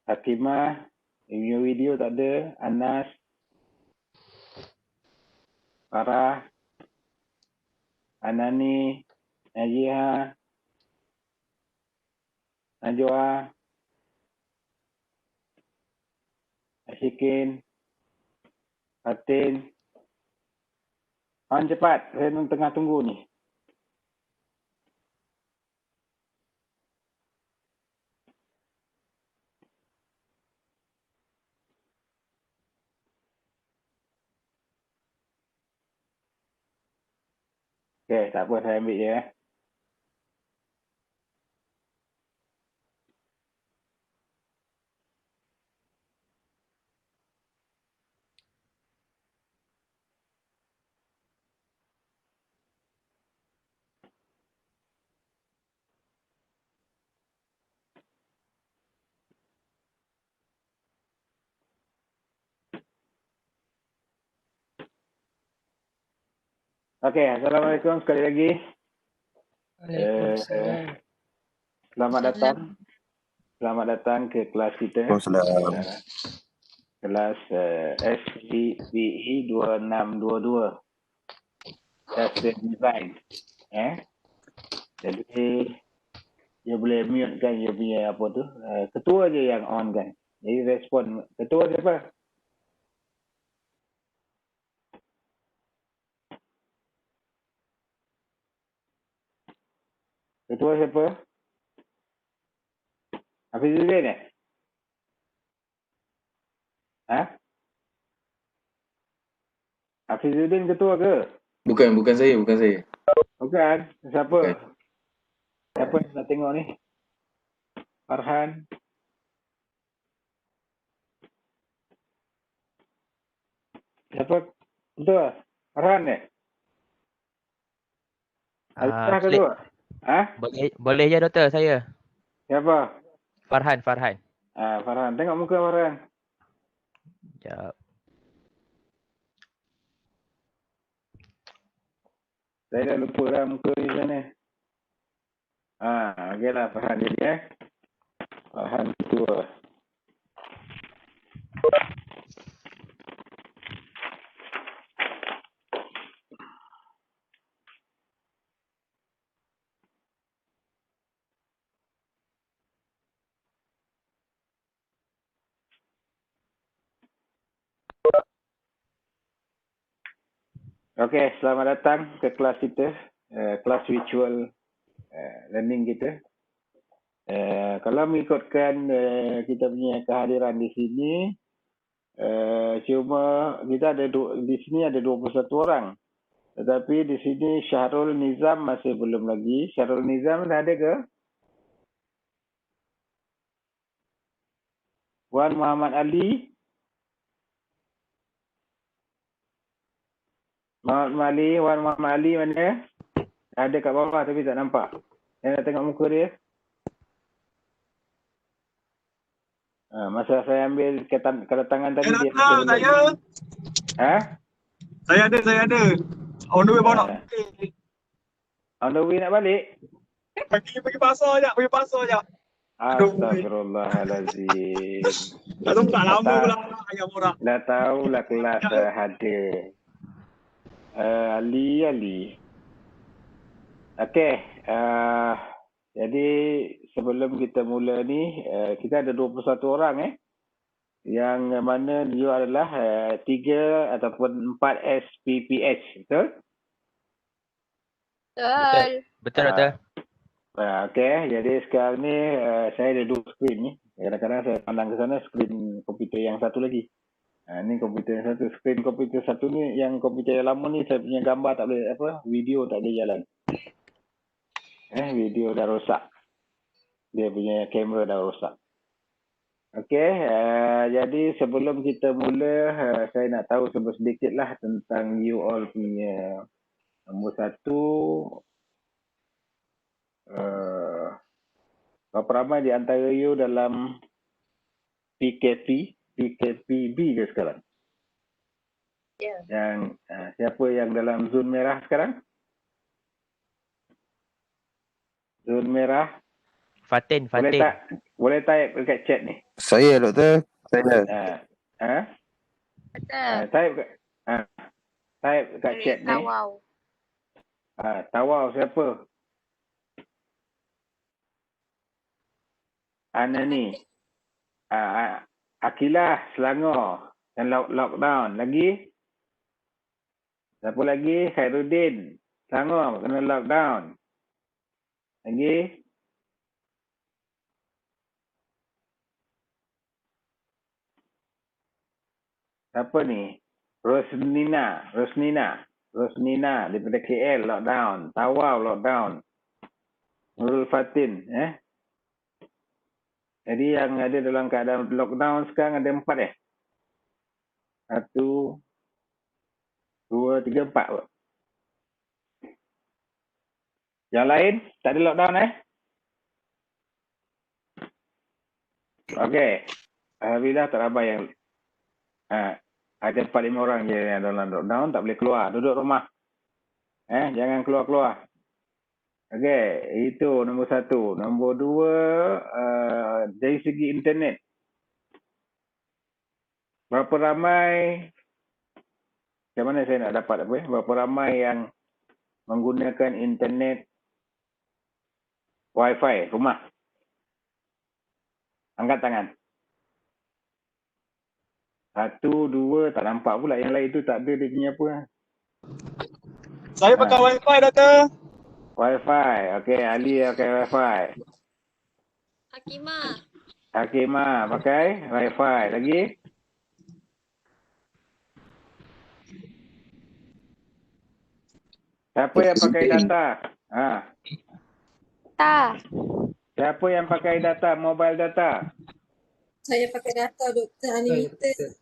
Fatimah, punya video tak ada. Anas, Farah, Anani, Najiha, Najwa, Asyikin, Fatin. Cepat, saya tengah tunggu ni. Okey, tak apa, saya ambil je. Okey, Assalamualaikum sekali lagi. Waalaikumsalam. Selamat datang. Selamat datang ke kelas kita. Kelas SCPE 2622. Custom Design. Jadi, dia boleh mute kan dia punya apa tu. Ketua je yang on kan. Jadi respon. Ketua siapa? Ketua siapa? Hafizuddin eh? Hafizuddin ketua ke? Bukan saya. Bukan. Siapa? Bukan. Siapa yang nak tengok ni? Farhan. Siapa? Ketua? Farhan eh? Azizah ketua? Boleh je doktor, saya. Siapa? Farhan. Farhan. Tengok muka Farhan. Sekejap. Saya dah lupa dah muka di sana. Okeylah Farhan jadi Farhan ketua. Okey, selamat datang ke kelas kita. Kelas virtual learning kita. Kalau mengikutkan kita punya kehadiran di sini, cuma kita ada di sini ada 21 orang. Tetapi di sini Syahrul Nizam masih belum lagi. Syahrul Nizam dah ada ke? Wan Muhammad Ali. Wan Muhammad Ali mana? Ada kat bawah tapi tak nampak. Saya nak tengok muka dia. Masa saya ambil kedatangan tadi dia. Saya ada. On the way bawa nak. On the way nak balik? Pergi pasar je. Astagfirullahalazim. Tak tahu tak lama pula ayam orang. Dah tahulah kelas hadir. Ali. Okey. Jadi sebelum kita mula ni, kita ada 21 orang yang mana dia adalah 3 ataupun 4 SPPH, betul? Betul doktor. Okey, jadi sekarang ni saya ada 2 skrin ni. Kadang-kadang saya pandang ke sana skrin komputer yang satu lagi. Ni komputer yang satu. Skrin komputer satu ni, yang komputer yang lama ni saya punya gambar tak boleh video tak boleh jalan. Video dah rosak. Dia punya kamera dah rosak. Okey, jadi sebelum kita mula, saya nak tahu sedikit lah tentang you all punya. Nombor satu, berapa ramai di antara you dalam PKPB ke sekarang? Ya. Yang siapa yang dalam zon merah sekarang? Zon merah. Fatin. Boleh tak Boleh type dekat chat ni. Saya doktor. Saya. Betul. Type kat type dekat Dari chat ni. Tawau. Tawau siapa? Ana ni. Akilah Selangor dan lockdown. Lagi? Siapa lagi? Khairuddin Selangor kena lockdown. Lagi? Siapa ni? Rosnina daripada KL lockdown. Tawau lockdown. Nurul Fatin. Jadi yang ada dalam keadaan lockdown sekarang ada 4 1, 2, 3, 4. Yang lain tak ada lockdown Okey. Alhamdulillah tak ramai yang ada 4-5 orang je yang dalam lockdown, tak boleh keluar, duduk rumah. Jangan keluar-keluar. Okey, itu nombor 1. Nombor 2, dari segi internet. Berapa ramai, macam mana saya nak dapat berapa ramai yang menggunakan internet Wi-Fi rumah? Angkat tangan. 1, 2, tak nampak pula yang lain tu, tak ada dia punya apa. Saya pakai Wi-Fi doktor. Wi-Fi. Okey, Ali pakai Wi-Fi. Hakimah pakai Wi-Fi. Lagi? Siapa yang pakai data? Siapa yang pakai data, mobile data? Saya pakai data doktor unlimited.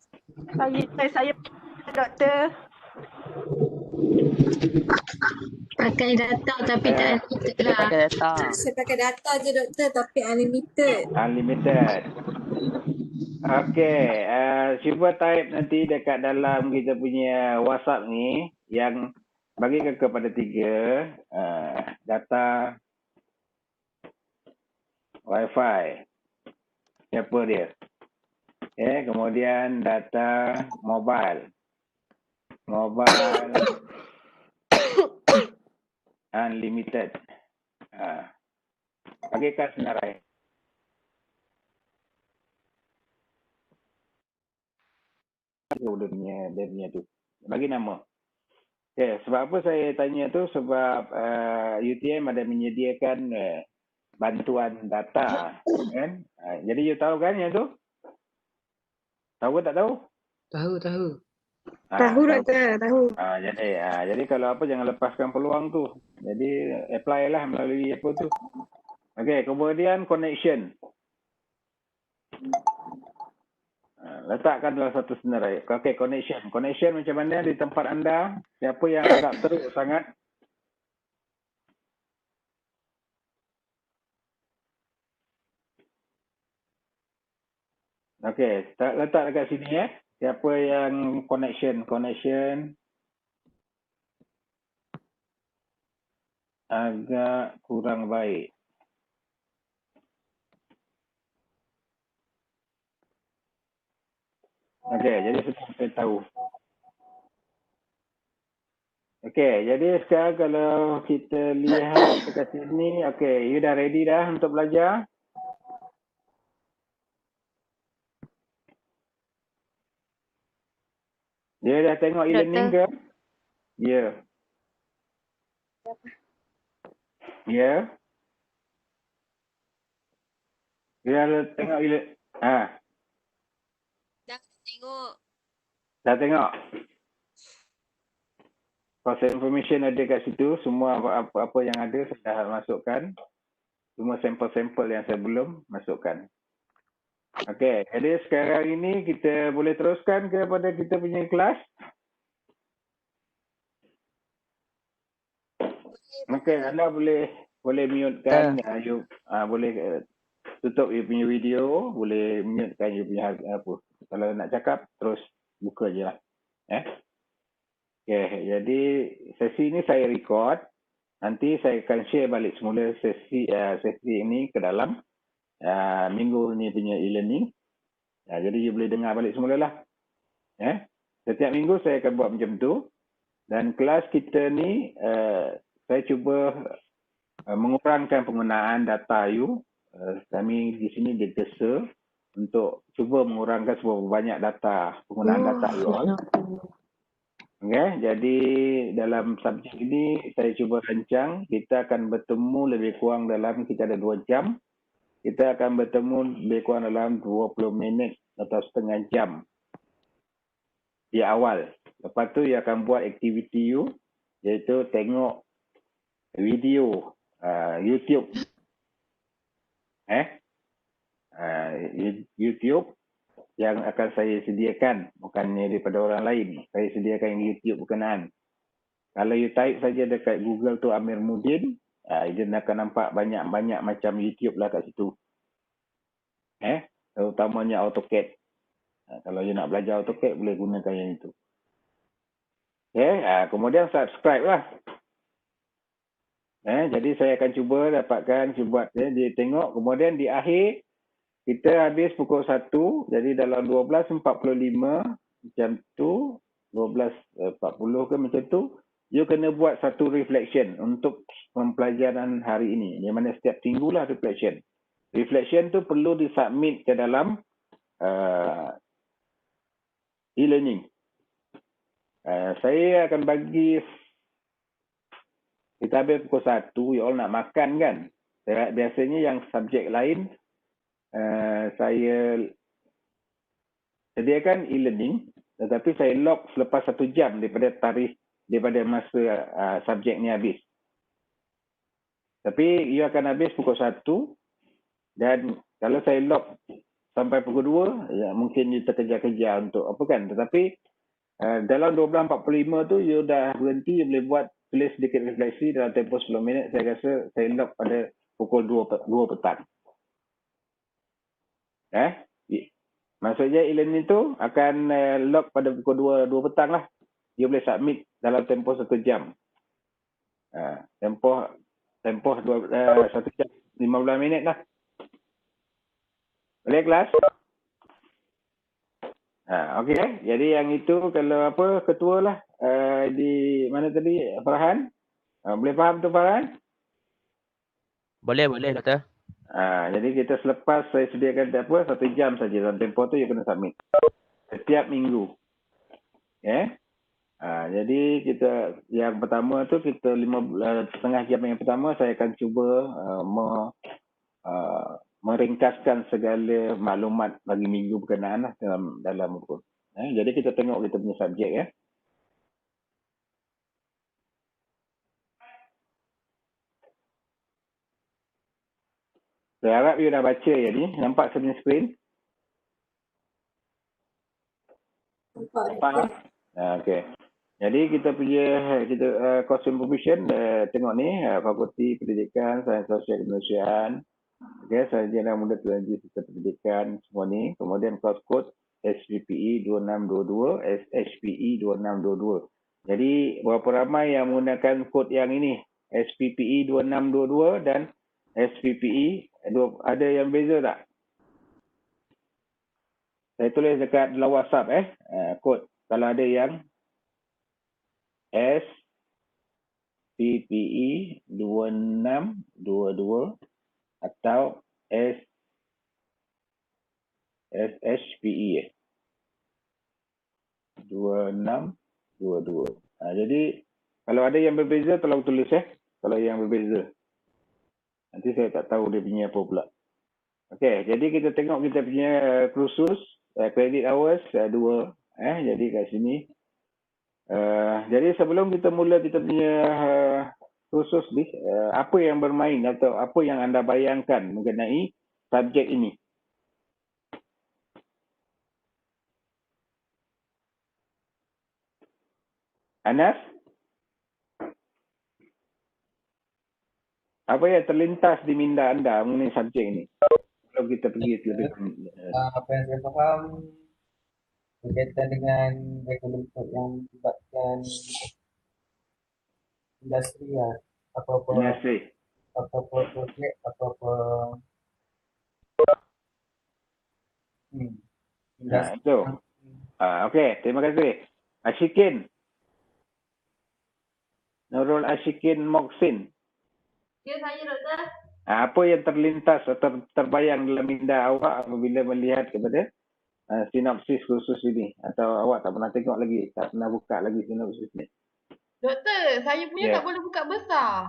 Saya doktor. Pakai data tapi tak unlimited lah. Pakai data. Saya pakai data je doktor tapi unlimited. Unlimited. Okey, cuba type nanti dekat dalam kita punya WhatsApp ni yang bagi kepada 3 data Wi-Fi. Siapa dia? Kemudian data mobile. Unlimited. Bagi kat senarai. Dia punya tu. Bagi nama. Sebab apa saya tanya tu? Sebab UTM ada menyediakan bantuan data. Kan? Jadi you tahu kan yang tu? Tahu ke tak tahu? Tahu doktor, tahu. Jadi kalau apa jangan lepaskan peluang tu. Jadi apply lah melalui apa tu. Okey, kemudian connection. Letakkan dalam satu senarai. Okey, connection. Connection macam mana di tempat anda? Siapa yang agak teruk sangat? Okey, letak dekat sini Siapa yang connection agak kurang baik. Okey, jadi saya tahu. Okey, jadi sekarang kalau kita lihat dekat sini, okey, you dah ready dah untuk belajar? Dia dah tengok e-learning ke? Ya. Ya. Dia dah tengok e-learning. Dah tengok. Proses information ada kat situ. Semua apa yang ada saya dah masukkan. Semua sampel-sampel yang saya belum masukkan. Okey, jadi sekarang ini kita boleh teruskan kepada kita punya kelas. Okey, anda boleh mute kan, boleh tutup you punya video, boleh mute kan you punya apa. Kalau nak cakap terus buka je lah. Okey, jadi sesi ini saya record. Nanti saya akan share balik semula sesi ini ke dalam minggu ni punya e-learning. Jadi you boleh dengar balik semula lah. Setiap minggu saya akan buat macam tu. Dan kelas kita ni saya cuba mengurangkan penggunaan data you. Kami di sini digesa untuk cuba mengurangkan sebab banyak data, penggunaan data you all. Jadi dalam subjek ini saya cuba rancang, kita akan bertemu lebih kurang dalam, kita ada 2 jam. Kita akan bertemu lebih kurang dalam 20 minit atau setengah jam di awal. Lepas tu you akan buat aktiviti you, iaitu tengok video YouTube. YouTube yang akan saya sediakan, bukannya daripada orang lain. Saya sediakan YouTube berkenaan. Kalau you type saja dekat Google tu Amir Mudin, dia akan nampak banyak-banyak macam YouTube lah kat situ. Terutamanya AutoCAD. Kalau you nak belajar AutoCAD, boleh gunakan yang itu. Kemudian subscribe lah. Jadi saya akan cuba buat dia tengok. Kemudian di akhir, kita habis pukul 1. Jadi dalam 12.45 macam tu, 12.40 ke macam tu, you kena buat satu reflection untuk pembelajaran hari ini. Di mana setiap minggu lah reflection. Reflection tu perlu disubmit ke dalam e-learning. Saya akan bagi, kita habis pukul 1, you all nak makan kan? Biasanya yang subjek lain, saya sediakan e-learning, tetapi saya log selepas 1 jam daripada masa subjek ni habis. Tapi you akan habis pukul 1, dan kalau saya log sampai pukul 2, mungkin you terkejar-kejar untuk apa kan. Tetapi dalam 12.45 tu you dah berhenti, you boleh buat, tulis sedikit refleksi dalam tempoh 10 minit. Saya rasa saya log pada pukul 2 petang. Maksudnya e-learning tu akan log pada pukul 2 petang lah. You boleh submit dalam tempoh 1 jam. Tempoh 1 jam 15 minit lah. Boleh kelas? Okey. Jadi yang itu kalau apa, ketua lah. Di mana tadi, Farhan? Boleh faham tu Farhan? Boleh doktor. Jadi kita selepas saya sediakan 1 jam saja dalam tempoh tu you kena submit. Setiap minggu. Jadi kita yang pertama tu kita setengah jam yang pertama saya akan cuba meringkaskan segala maklumat bagi minggu berkenaan lah dalam buku. Jadi kita tengok kita punya subjek ya. Saya harap you dah baca ya ni. Nampak saya punya skrin? Nampak. Okey. Jadi kita punya course information, tengok ni, Fakulti Pendidikan Sains Sosial Kemanusiaan. Okey, Sarjana Muda Teknologi Sistem Pendidikan, semua ni. Kemudian course code SPPE 2622, SHPE 2622. Jadi berapa ramai yang menggunakan kod yang ini, SPPE 2622 dan SPPE, ada yang beza tak? Saya tulis dekat dalam WhatsApp kod. Kalau ada yang SPPE 2622 atau SHPE 2622. Jadi kalau ada yang berbeza tolong tulis kalau yang berbeza. Nanti saya tak tahu dia punya apa pula. Okey, jadi kita tengok kita punya kursus credit hours 2. Jadi kat sini. Jadi sebelum kita mula kita punya kursus ni, apa yang bermain atau apa yang anda bayangkan mengenai subjek ini? Anas? Apa yang terlintas di minda anda mengenai subjek ini? Kalau kita pergi lebih apa yang saya faham berkaitan dengan regulasi yang melibatkan industri apa-apa projek, apa-apa Itu. Okey, terima kasih. Ashikin. Nurul Ashikin Moksin. Ya, saya doktor. Apa yang terlintas atau terbayang dalam minda awak apabila melihat kepada sinopsis khusus ini? Atau awak tak pernah tengok lagi, tak pernah buka lagi sinopsis ni? Doktor, saya punya tak boleh buka besar.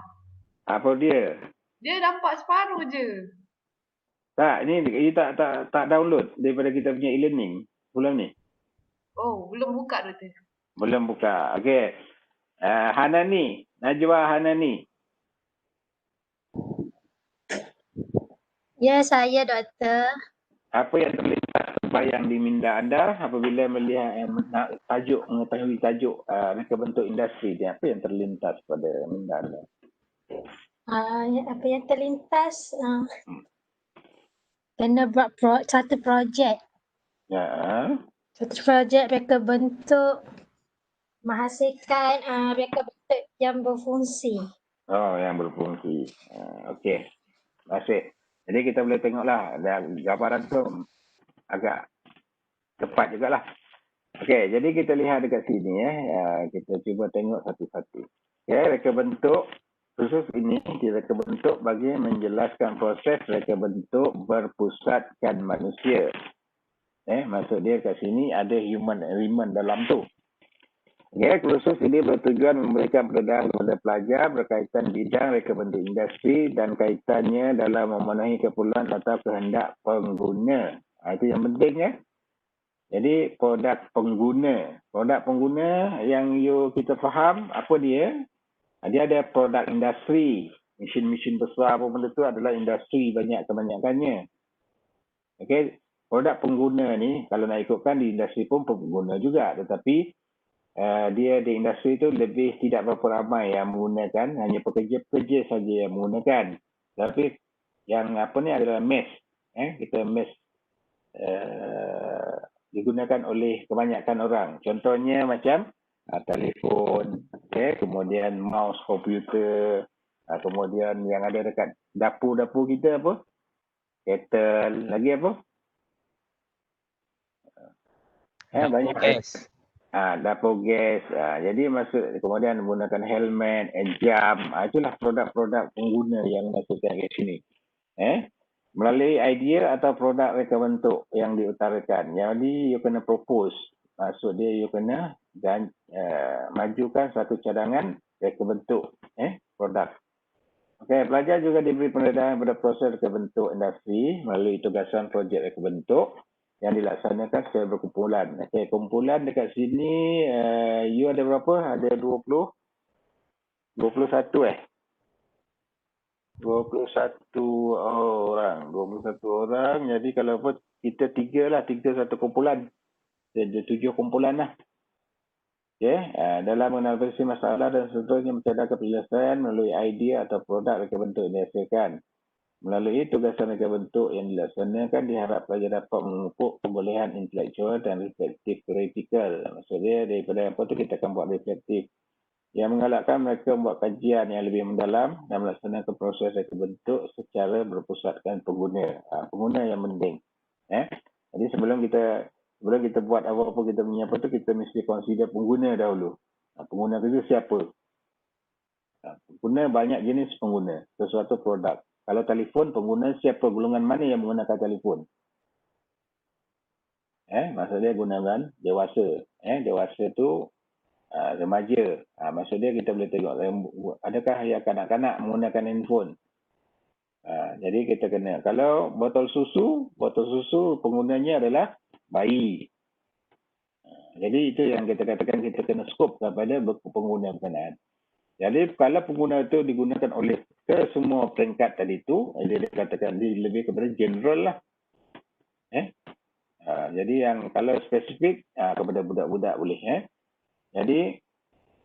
Apa dia? Dia nampak separuh je. Tak, ini tak download daripada kita punya e-learning bulan ni. Oh, belum buka doktor. Belum buka. Okey. Hanani, Najwa Hanani. Ya, saya doktor. Apa yang terlintas terbayang di minda anda apabila melihat mengetahui tajuk reka bentuk industri ni? Apa yang terlintas pada minda anda? Apa yang terlintas, kena buat satu projek. Ya. Satu projek reka bentuk menghasilkan reka bentuk yang berfungsi. Oh, yang berfungsi. Okey. Terima kasih. Jadi kita boleh tengoklah gambaran tu agak tepat jugalah. Okey, jadi kita lihat dekat sini kita cuba tengok satu-satu. Reka bentuk khusus ini reka bentuk bagi menjelaskan proses reka bentuk berpusatkan manusia. Maksud dia kat sini ada human element dalam tu. Kursus ini bertujuan memberikan pendedahan kepada pelajar berkaitan bidang reka bentuk industri dan kaitannya dalam memenuhi keperluan atau kehendak pengguna. Itu yang penting Jadi produk pengguna yang kita faham apa dia? Dia ada produk industri. Mesin-mesin besar apa benda tu adalah industri banyak kebanyakannya. Okey. Produk pengguna ni kalau nak ikutkan di industri pun pengguna juga, tetapi dia di industri itu lebih tidak berapa ramai yang menggunakan, hanya pekerja-pekerja saja yang menggunakan. Tapi yang ni adalah mass. Kita mass digunakan oleh kebanyakan orang. Contohnya macam telefon, kemudian mouse komputer, kemudian yang ada dekat dapur-dapur kita apa? Kettle, lagi apa? Banyak Gas. dapur gas. Jadi maksud kemudian menggunakan helmet, jam. Itulah produk-produk pengguna yang masukkan ke sini. Melalui idea atau produk reka bentuk yang diutarakan. Jadi you kena propose. Maksud dia you kena majukan satu cadangan reka bentuk produk. Okey, pelajar juga diberi pendedahan pada proses reka bentuk industri melalui tugasan projek reka bentuk yang dilaksanakan secara berkumpulan. Okey, kumpulan dekat sini you ada berapa? Ada 21 orang. 21 orang. Jadi kalau apa kita tiga satu kumpulan. Jadi 7 kumpulan lah. Dalam menganalisis masalah dan seterusnya mencadangkan penyelesaian melalui idea atau produk reka bentuk yang dihasilkan. Melalui tugasan reka bentuk yang dilaksanakan, diharap pelajar dapat memupuk kebolehan intelektual dan reflektif kritikal. Maksudnya daripada apa tu kita akan buat reflektif. Yang menggalakkan mereka membuat kajian yang lebih mendalam dan melaksanakan proses reka bentuk secara berpusatkan pengguna. Pengguna yang penting. Jadi sebelum kita buat apa-apa kita punya apa tu, kita mesti consider pengguna dahulu. Pengguna itu siapa? Pengguna banyak jenis pengguna sesuatu produk. Kalau telefon, pengguna siapa, golongan mana yang menggunakan telefon? Maksudnya gunakan dewasa. Dewasa tu remaja. Maksudnya kita boleh tengok adakah yang kanak-kanak menggunakan handphone. Jadi kita kena, kalau botol susu penggunanya adalah bayi. Jadi itu yang kita katakan kita kena skop kepada pengguna berkenaan. Jadi kalau pengguna itu digunakan oleh ke semua peringkat tadi itu, dia dikatakan lebih kepada general lah. Jadi yang kalau spesifik kepada budak-budak boleh. Jadi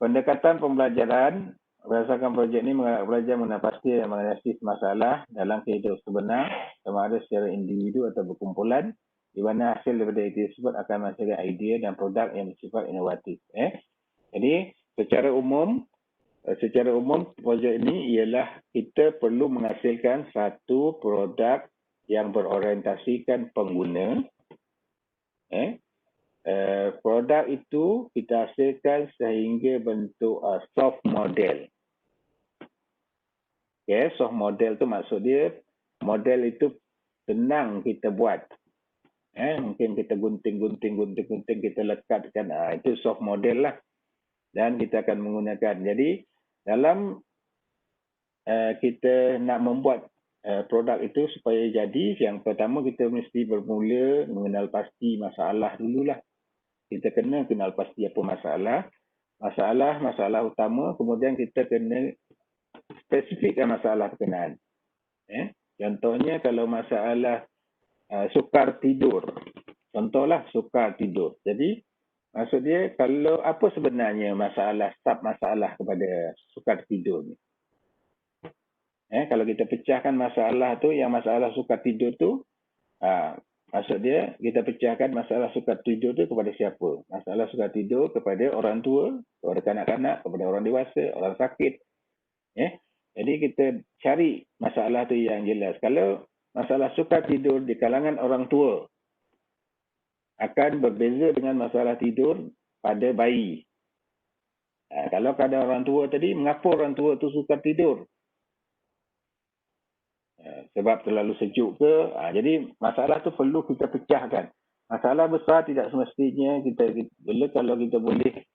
pendekatan pembelajaran berdasarkan projek ini mengharap pelajar mengenali dan menganalisis masalah dalam kehidupan sebenar sama ada secara individu atau berkumpulan, di mana hasil daripada itu tersebut akan menghasilkan idea dan produk yang bersifat inovatif. Jadi secara umum projek ini ialah kita perlu menghasilkan satu produk yang berorientasikan pengguna Produk itu kita hasilkan sehingga bentuk soft model. Soft model tu maksud dia model itu senang kita buat. Mungkin kita gunting, kita lekatkan. Itu soft model lah. Dan kita akan menggunakan. Jadi dalam kita nak membuat produk itu supaya jadi, yang pertama kita mesti bermula mengenal pasti masalah dululah. Kita kena kenal pasti apa masalah utama, kemudian kita kena spesifikkan masalah berkenaan. Contohnya kalau masalah sukar tidur. Contohlah sukar tidur. Jadi maksud dia kalau apa sebenarnya masalah kepada sukar tidur ni. Kalau kita pecahkan masalah tu, yang masalah sukar tidur tu, maksud dia kita pecahkan masalah sukar tidur tu kepada siapa? Masalah sukar tidur kepada orang tua, kepada kanak-kanak, kepada orang dewasa, orang sakit. Jadi kita cari masalah tu yang jelas. Kalau masalah sukar tidur di kalangan orang tua akan berbeza dengan masalah tidur pada bayi. Kalau pada orang tua tadi, mengapa orang tua tu sukar tidur? Sebab terlalu sejuk ke? Jadi masalah tu perlu kita pecahkan. Masalah besar tidak semestinya kalau kita boleh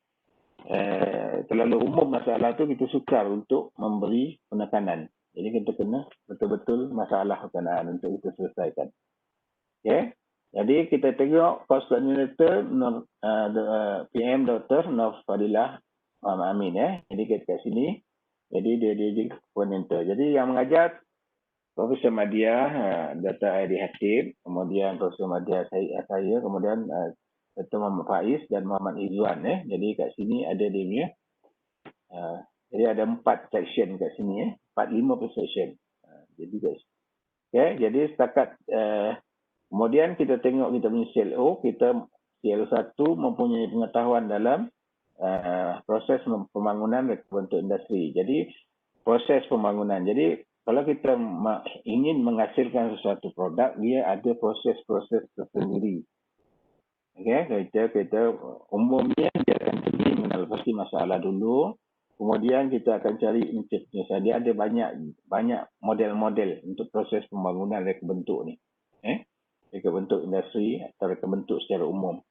terlalu umum masalah tu, kita sukar untuk memberi penekanan. Jadi kita kena betul-betul masalah berkenaan untuk kita selesaikan. Jadi kita tengok course coordinator PM Dr. Nur Fadilah Muhammad Amin. Jadi kat sini, jadi dia coordinator. Jadi yang mengajar Profesor Madya, Dr. Aidi Hatib, kemudian Profesor Madya saya, kemudian Dr. Muhammad Faiz dan Muhammad Izzuan. Jadi kat sini ada dia punya. Jadi ada 4 section kat sini. 5 per section. Jadi guys. Jadi setakat kemudian kita tengok kita punya CLO. CLO1 mempunyai pengetahuan dalam proses pembangunan bentuk industri. Jadi proses pembangunan. Jadi kalau kita ingin menghasilkan sesuatu produk, dia ada proses-proses tersendiri. Kita umumnya dia akan pergi mengenal pasti masalah dulu. Kemudian kita akan cari incept-nya. Dia ada banyak model-model untuk proses pembangunan reka bentuk ni. Reka bentuk industri atau reka bentuk secara umum.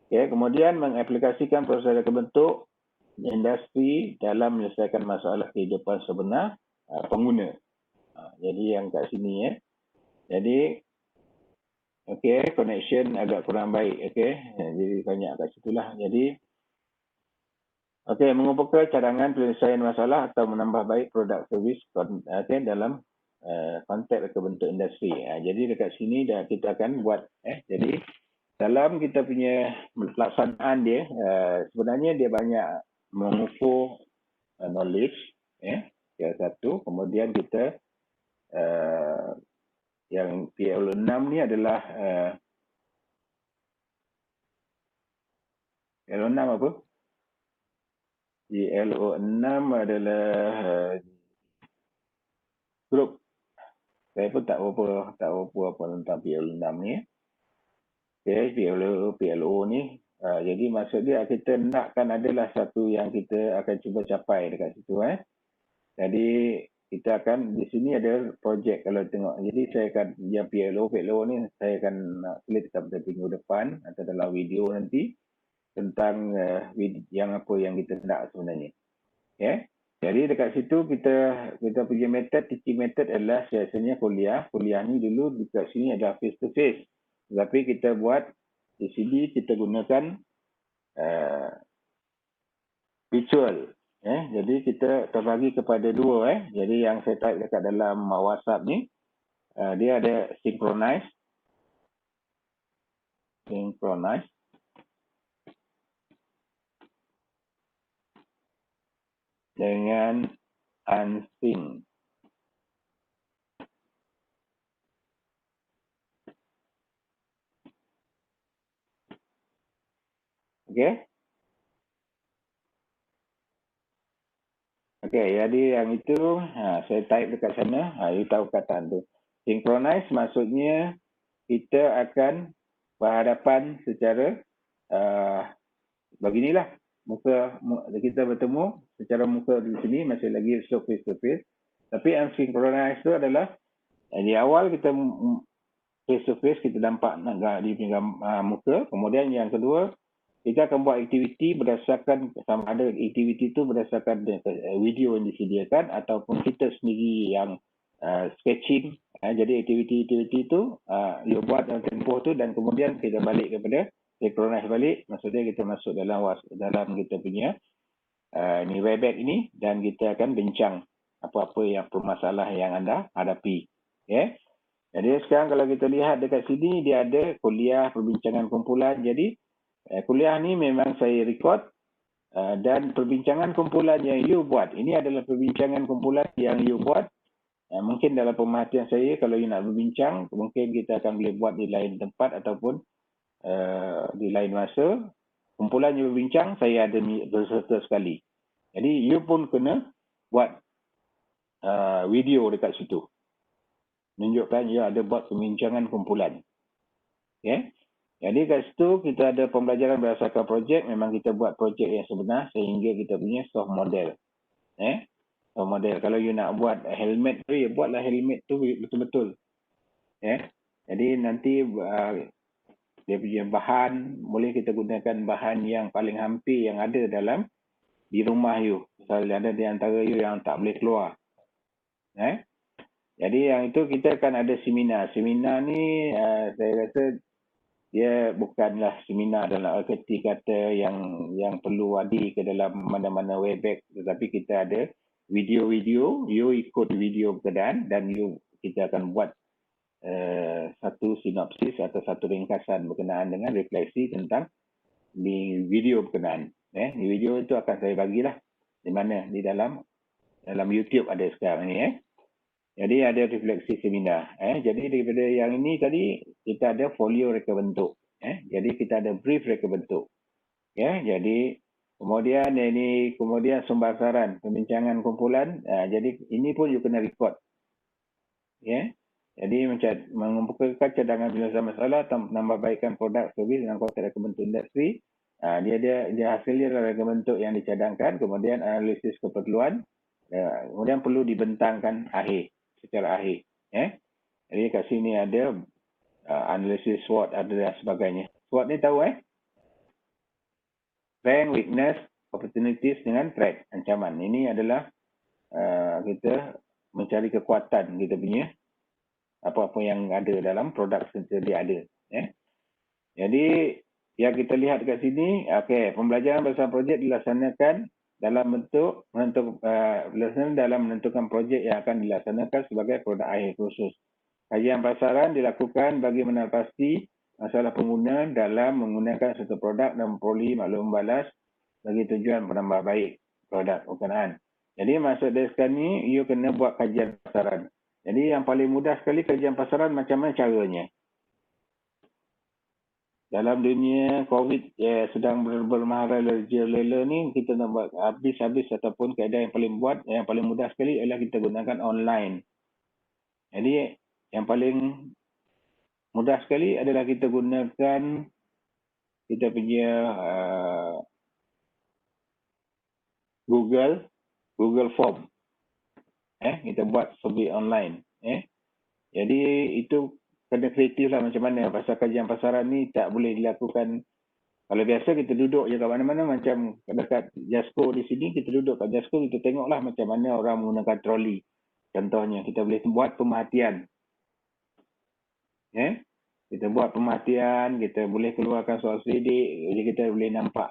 Kemudian mengaplikasikan proses reka bentuk industri dalam menyelesaikan masalah kehidupan sebenar pengguna. Jadi yang kat sini Jadi connection agak kurang baik. Jadi banyak kat situlah. Jadi mengumpulkan cadangan penyelesaian masalah atau menambah baik produk servis dalam konteks reka bentuk industri. Jadi dekat sini kita akan buat jadi dalam kita punya pelaksanaan dia sebenarnya dia banyak mengukur knowledge yang satu, kemudian kita yang PLO6 ni adalah PLO6 apa? PLO6 adalah grup. Saya pun tak berapa apa tentang PLO6 ni. PLO ni. Jadi maksud dia kita nakkan adalah satu yang kita akan cuba capai dekat situ. Jadi kita akan di sini ada projek kalau tengok. Jadi saya akan yang PLO ni saya akan slide pada minggu depan atau dalam video nanti tentang yang apa yang kita nak sebenarnya. Jadi dekat situ kita punya teaching method adalah biasanya kuliah. Kuliah ni dulu dekat sini ada face to face. Tapi kita buat di sini kita gunakan virtual. Jadi kita terbagi kepada 2. Jadi yang saya type dekat dalam WhatsApp ni dia ada synchronize dengan unsync. Jadi yang itu saya type dekat sana, you tahu kataan tu. Synchronize maksudnya kita akan berhadapan secara beginilah. Kita bertemu secara muka di sini, masih lagi face to face. Tapi unsynchronized itu adalah di awal kita face to face, kita nampak di muka. Kemudian yang kedua, kita akan buat aktiviti berdasarkan, sama ada aktiviti itu berdasarkan video yang disediakan ataupun kita sendiri yang sketching. Jadi aktiviti itu you buat dalam tempoh tu dan kemudian kita balik kepada synchronize balik. Maksudnya kita masuk dalam kita punya ni Webex ini dan kita akan bincang apa-apa yang permasalahan yang anda hadapi. Okay? Jadi sekarang kalau kita lihat dekat sini, dia ada kuliah perbincangan kumpulan. Jadi kuliah ni memang saya record dan perbincangan kumpulan yang you buat. Ini adalah perbincangan kumpulan yang you buat. Mungkin dalam pemerhatian saya, kalau you nak berbincang, mungkin kita akan boleh buat di lain tempat ataupun di lain masa. Kumpulan you berbincang, saya ada berserta sekali. Jadi you pun kena buat video dekat situ. Menunjukkan you ada buat perbincangan kumpulan. Okay? Jadi kat situ kita ada pembelajaran berdasarkan projek. Memang kita buat projek yang sebenar sehingga kita punya soft model. Soft model. Kalau you nak buat helmet tu, ya buatlah helmet tu betul-betul. Jadi nanti dia punya bahan, boleh kita gunakan bahan yang paling hampir yang ada dalam di rumah you. Misalnya ada di antara you yang tak boleh keluar. Jadi yang itu kita akan ada seminar. Seminar ni saya rasa dia bukanlah seminar dalam arti kata yang perlu adi ke dalam mana-mana Webex, tetapi kita ada video-video, you ikut video berkenaan dan kita akan buat satu sinopsis atau satu ringkasan berkenaan dengan refleksi tentang di video berkenaan. Di video itu akan saya bagilah di mana, di dalam YouTube ada sekarang ni. Jadi ada refleksi seminar. Jadi daripada yang ini tadi kita ada folio reka bentuk. Jadi kita ada brief reka bentuk. Jadi kemudian sumber saran, pembincangan kumpulan. Jadi ini pun you kena record. Jadi mengumpulkan cadangan penyelesaian masalah, menambahbaikkan produk servis dengan konteks reka bentuk industri. Dia hasilnya adalah reka bentuk yang dicadangkan, kemudian analisis keperluan, kemudian perlu dibentangkan secara akhir. Jadi kat sini ada analisis SWOT ada dan sebagainya. SWOT ni tahu strength, weakness, opportunities dengan threat, ancaman. Ini adalah kita mencari kekuatan kita punya apa-apa yang ada dalam produk sedia ada. Jadi yang kita lihat dekat sini, pembelajaran bersama projek dilaksanakan dalam bentuk menentukan projek yang akan dilaksanakan sebagai produk akhir khusus. Kajian pasaran dilakukan bagi mengatasi masalah pengguna dalam menggunakan satu produk dan memperoleh maklum balas bagi tujuan menambah baik produk berkenaan. Jadi maksud dari sekarang ni, you kena buat kajian pasaran. Jadi yang paling mudah sekali kajian pasaran, macam mana caranya? Dalam dunia COVID sedang bermaharaja-lela ni, kita nak buat habis-habis ataupun keadaan yang paling mudah sekali adalah kita gunakan online. Jadi yang paling mudah sekali adalah kita gunakan kita punya Google Form. Kita buat survey online. Jadi itu kena kreatif lah macam mana. Pasal kajian pasaran ni tak boleh dilakukan. Kalau biasa kita duduk je kat mana-mana, macam dekat Jasco di sini, kita duduk kat Jasco, kita tengoklah macam mana orang menggunakan troli. Contohnya, kita boleh buat pemerhatian. Kita buat pemerhatian, kita boleh keluarkan soal selidik, jadi kita boleh nampak.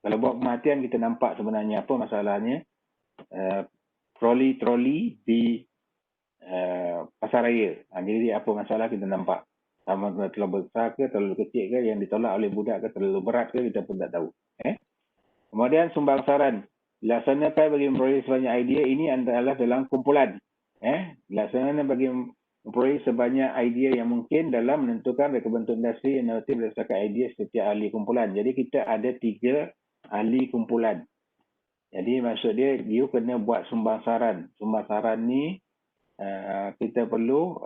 Kalau buat pemerhatian, kita nampak sebenarnya apa masalahnya. Troli di pasar raya. Jadi apa masalah kita nampak. Sama terlalu besar ke, terlalu kecil ke, yang ditolak oleh budak ke, terlalu berat ke, kita pun tak tahu. Kemudian sumbang saran. Dilaksanakan bagi memperoleh sebanyak idea, ini adalah dalam kumpulan. Dilaksanakan bagi memperoleh sebanyak idea yang mungkin dalam menentukan reka bentuk industri yang inovatif berdasarkan idea setiap ahli kumpulan. Jadi kita ada 3 ahli kumpulan. Jadi maksud dia, you kena buat sumbang saran. Sumbang saran ni kita perlu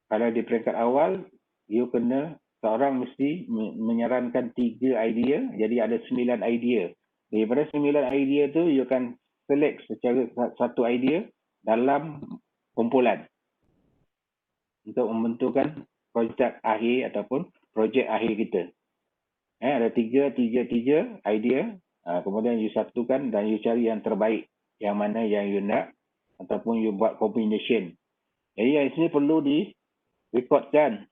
kalau di peringkat awal seorang mesti menyarankan 3 idea, jadi ada 9 idea. Daripada 9 idea tu, you akan select secara satu idea dalam kumpulan untuk membentukkan projek akhir ataupun projek akhir kita. Ada 3 idea, kemudian you satukan dan you cari yang terbaik, yang mana yang you nak, ataupun you buat combination. Jadi yang sini perlu direkodkan.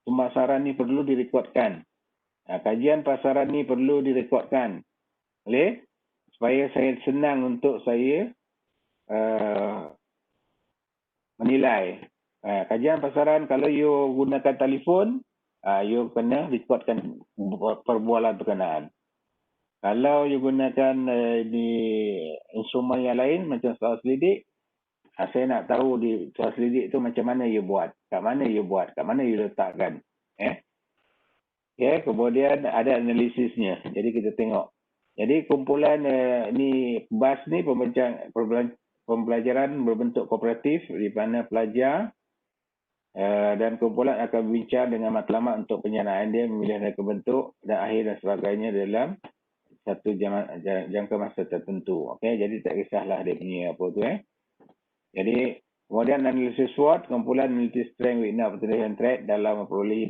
Pemasaran ni perlu direkodkan. Kajian pasaran ni perlu direkodkan. Boleh? Supaya saya senang untuk saya menilai. Kajian pasaran, kalau you gunakan telefon, you kena rekodkan perbualan berkenaan. Kalau you gunakan di instrumen yang lain macam soal selidik, saya nak tahu di soal selidik tu macam mana you buat, kat mana you buat, kat mana you letakkan. Kemudian ada analisisnya. Jadi kita tengok. Jadi kumpulan ni BAS ni pembelajaran berbentuk kooperatif di mana pelajar dan kumpulan akan berbincang dengan matlamat untuk penyertaan dia, memilih reka bentuk dan akhir dan sebagainya dalam satu jangka masa tertentu. Jadi tak kisahlah dia punya apa tu. Jadi kemudian analisis SWOT, kumpulan meneliti strength, weakness, opportunity and threat dalam memperolehi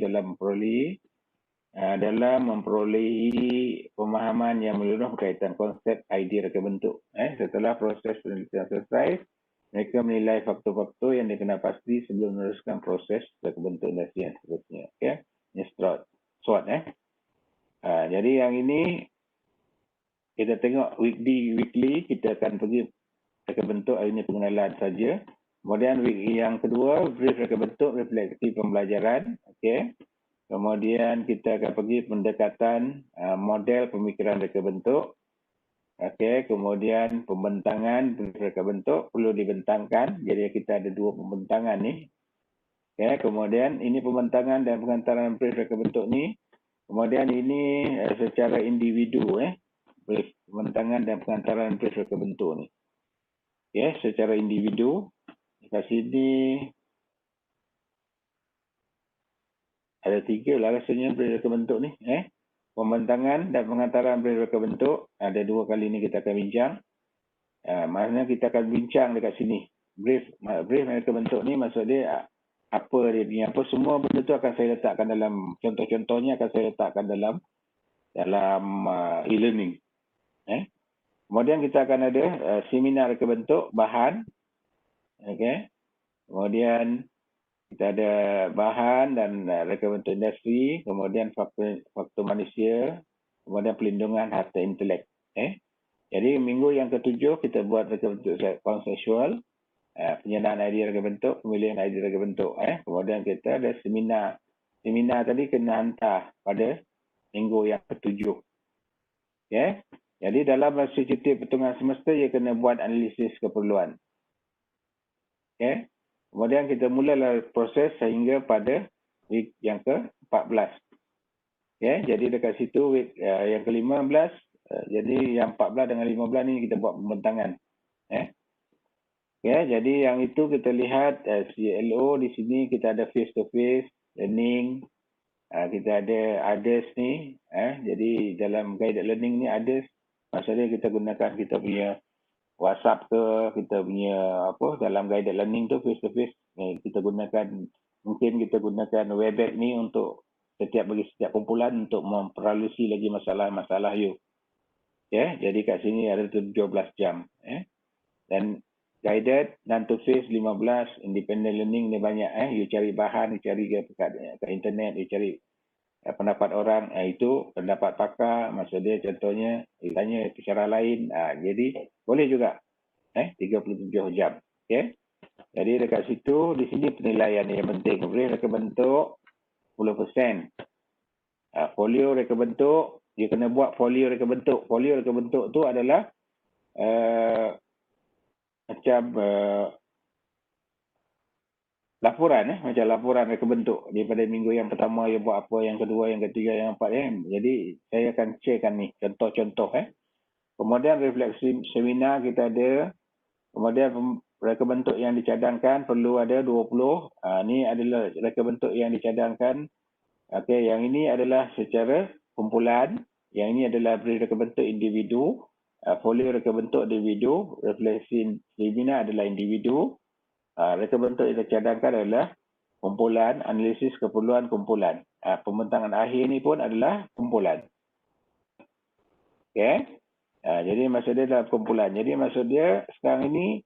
pemahaman yang menyeluruh berkaitan konsep idea reka bentuk. Setelah proses penelitian selesai, mereka menilai faktor-faktor yang dikenal pasti sebelum meneruskan proses reka bentuk dan seterusnya. Ini SWOT. Jadi yang ini kita tengok weekly kita akan pergi reka bentuk. Hari ini pengenalan saja. Kemudian week yang kedua, brief reka bentuk, refleksi pembelajaran. Kemudian kita akan pergi pendekatan model pemikiran reka bentuk. Kemudian pembentangan brief reka bentuk perlu dibentangkan. Jadi kita ada 2 pembentangan ni. Kemudian ini pembentangan dan pengantaran brief reka bentuk ni. Kemudian ini secara individu, brief pembentangan dan pengantaran brief reka bentuk ni. Secara individu. Kat sini ada 3 lah rasanya brief reka bentuk ni. Pembentangan dan pengantaran brief reka bentuk. Ada 2 kali ni kita akan bincang. Maksudnya kita akan bincang dekat sini. Brief reka bentuk ni maksud dia apa dia punya, apa semua benda tu akan saya letakkan dalam, contoh-contohnya akan saya letakkan dalam e-learning. Kemudian kita akan ada seminar reka bentuk, bahan. Kemudian kita ada bahan dan reka bentuk industri, kemudian faktor manusia, kemudian pelindungan harta intelek. Jadi minggu yang ke-7 kita buat reka bentuk konseptual, penyertaan idea reka bentuk, pemilihan idea reka bentuk. Kemudian kita ada seminar. Seminar tadi kena hantar pada minggu yang ke-7. Jadi dalam masa cuti pertengahan semester, ia kena buat analisis keperluan. Kemudian kita mulalah proses sehingga pada week yang ke-14. Jadi dekat situ week yang ke-15, jadi yang 14 dengan 15 ni kita buat pembentangan. Jadi yang itu kita lihat CLO di sini kita ada face to face learning. Kita ada others ni. Jadi dalam guided learning ni others. Maksudnya kita gunakan kita punya WhatsApp ke, kita punya dalam guided learning tu face to face, kita gunakan, mungkin kita gunakan Webex ni untuk setiap kumpulan untuk memperalusi lagi masalah-masalah you. Jadi kat sini ada 17 jam. Dan guided dan to face 15, independent learning ni banyak. You cari bahan, you cari kat internet, you cari pendapat orang, itu pendapat pakar, maksud dia contohnya tanya cara lain, jadi boleh juga 37 jam. Jadi dekat situ, di sini penilaian yang penting, boleh reka bentuk 10%. Folio reka bentuk, dia kena buat folio reka bentuk. Folio reka bentuk tu adalah macam laporan, macam laporan reka bentuk. Daripada minggu yang pertama, dia buat apa, yang kedua, yang ketiga, yang keempat. Jadi, saya akan sharekan ni, contoh-contoh. Kemudian, refleksi seminar kita ada. Kemudian, reka bentuk yang dicadangkan perlu ada 20. Ni adalah reka bentuk yang dicadangkan. Okey, yang ini adalah secara kumpulan. Yang ini adalah reka bentuk individu. Folio reka bentuk individu. Refleksi limina adalah individu. Reka bentuk yang dicadangkan adalah kumpulan. Analisis keperluan kumpulan. Pembentangan akhir ni pun adalah kumpulan. Okey. Jadi maksud dia dalam kumpulan. Jadi maksud dia sekarang ini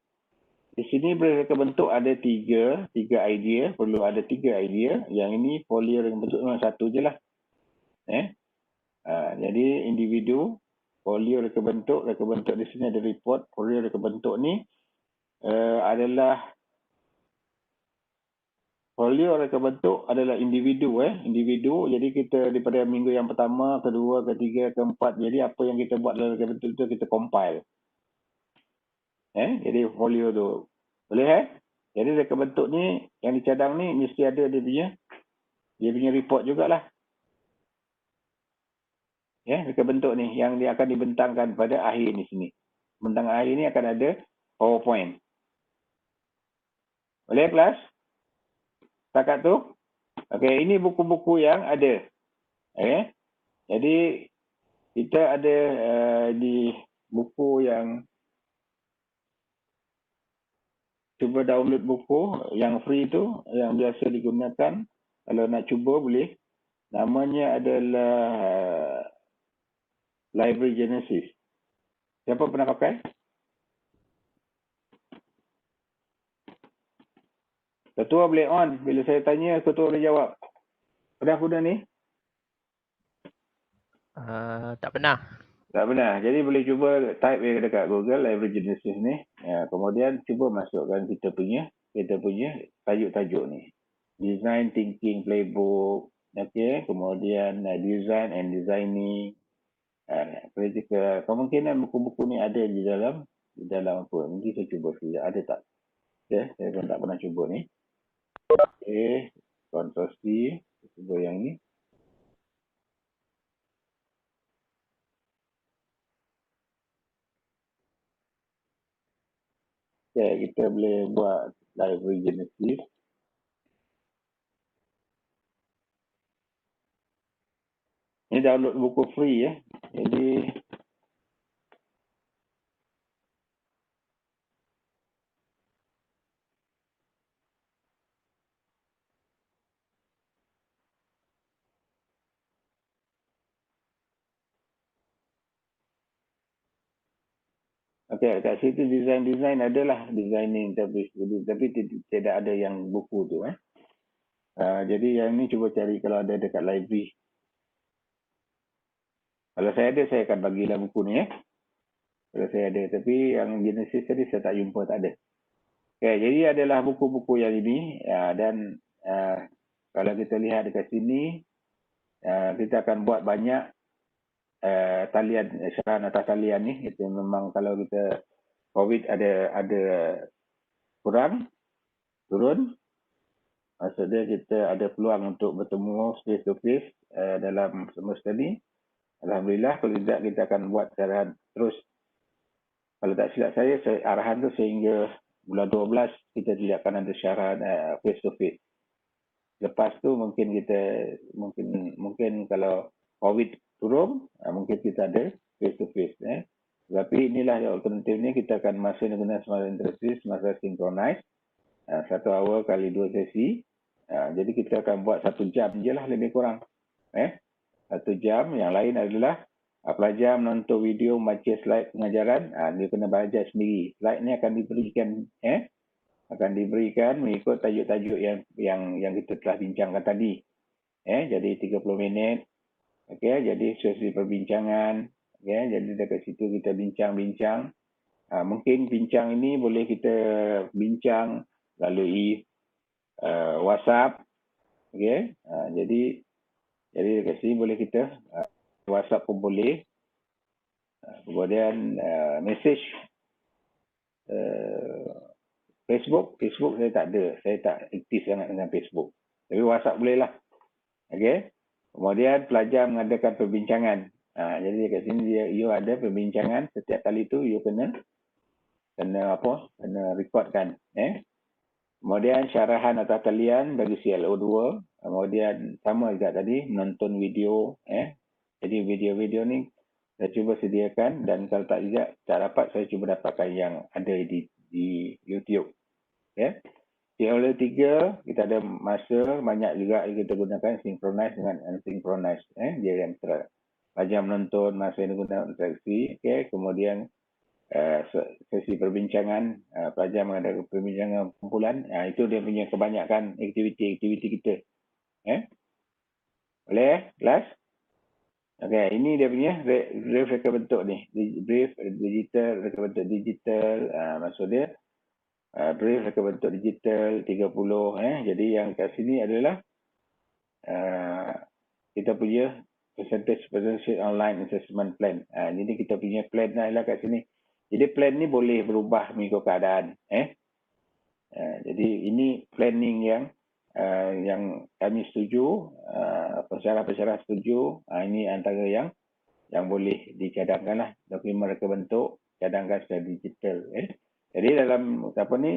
di sini reka bentuk ada tiga idea. Perlu ada 3 idea. Yang ini folio reka bentuk memang satu je lah. Jadi individu, folio reka bentuk di sini ada report. Folio reka bentuk ni adalah folio reka bentuk adalah individu. Individu, jadi kita daripada minggu yang pertama, kedua, ketiga, keempat. Jadi apa yang kita buat dalam reka bentuk itu kita compile. Jadi folio tu. Boleh Jadi reka bentuk ni yang dicadang ni mesti ada dia punya report jugalah. Reka bentuk ni yang dia akan dibentangkan pada akhir ni sini. Bentang akhir ni akan ada PowerPoint. Boleh kelas? Setakat tu? Okey, ini buku-buku yang ada. Jadi kita ada di buku yang cuba download buku yang free tu, yang biasa digunakan. Kalau nak cuba boleh. Namanya adalah Library Genesis. Siapa pernah pakai? Ketua boleh on. Bila saya tanya, ketua boleh jawab. Pernah guna ni? Tak pernah. Tak pernah. Jadi boleh cuba type dekat Google Library Genesis ni. Kemudian cuba masukkan kita punya tajuk-tajuk ni. Design Thinking Playbook. Okey. Kemudian Design and Designing. Critical. Kemungkinan buku-buku ni ada di dalam apa. Mungkin saya cuba sekejap. Ada tak? Okey. Saya pun tak pernah cuba ni. Okey. Ctrl C. Cuba yang ni. Okay, kita boleh buat Library Genesis. Ini download buku free Jadi okey, kat situ design adalah designing tapi tidak ada yang buku tu jadi yang ni cuba cari kalau ada dekat library. Kalau saya ada, saya akan bagilah buku ni Kalau saya ada, tapi yang Genesis tadi saya tak jumpa, tak ada. Okey, jadi adalah buku-buku yang ini dan kalau kita lihat dekat sini kita akan buat banyak talian, syarahan atas talian ni. Itu memang kalau kita COVID ada kurang, turun, maksudnya kita ada peluang untuk bertemu face to face dalam semester ni. Alhamdulillah, kalau tidak kita akan buat syarahan terus. Kalau tak silap saya arahan tu sehingga bulan 12 kita tidak akan ada syarahan face to face. Lepas tu mungkin kalau COVID turun, mungkin kita ada face to face. Tapi inilah yang alternatif ni, kita akan masa guna semasa interaktif, semasa synchronize. 1 hour kali 2 sesi. Jadi kita akan buat 1 jam je lah lebih kurang. 1 jam. Yang lain adalah pelajar menonton video, membaca slide pengajaran. Dia kena belajar sendiri. Slide ni akan diberikan mengikut tajuk-tajuk yang kita telah bincangkan tadi. Jadi 30 minit. Okey, jadi sesi perbincangan. Jadi dekat situ kita bincang-bincang. Mungkin bincang ini boleh kita bincang melalui WhatsApp. Okey. Jadi dekat sini boleh kita WhatsApp pun boleh. Kemudian message Facebook saya tak ada. Saya tak aktif sangat dengan Facebook. Tapi WhatsApp boleh lah. Okey. Kemudian pelajar mengadakan perbincangan. Jadi dekat sini you ada perbincangan. Setiap kali tu you kena kena rekodkan. Kemudian syarahan atau talian bagi CLO2. Kemudian sama juga tadi menonton video. Jadi video-video ni saya cuba sediakan, dan kalau tak juga tak dapat, saya cuba dapatkan yang ada di YouTube. CLO3 kita ada masa banyak juga kita gunakan synchronize dengan unsynchronize. Dia yang pelajar menonton masa yang guna interaksi. Kemudian sesi perbincangan, pelajar mengadakan perbincangan kumpulan. Itu dia punya kebanyakan aktiviti kita. Boleh? Kelas? Okey, ini dia punya brief reka bentuk ni. Brief digital, reka bentuk digital. Maksud dia brief reka bentuk digital 30. Jadi yang kat sini adalah kita punya percentage online assessment plan. Jadi kita punya plan adalah kat sini. Jadi plan ni boleh berubah mengikut keadaan. Jadi ini planning yang kami setuju, pensyarah-pensyarah setuju. Ini antara yang boleh dicadangkan lah. Dokumen reka bentuk cadangkan secara digital. Jadi dalam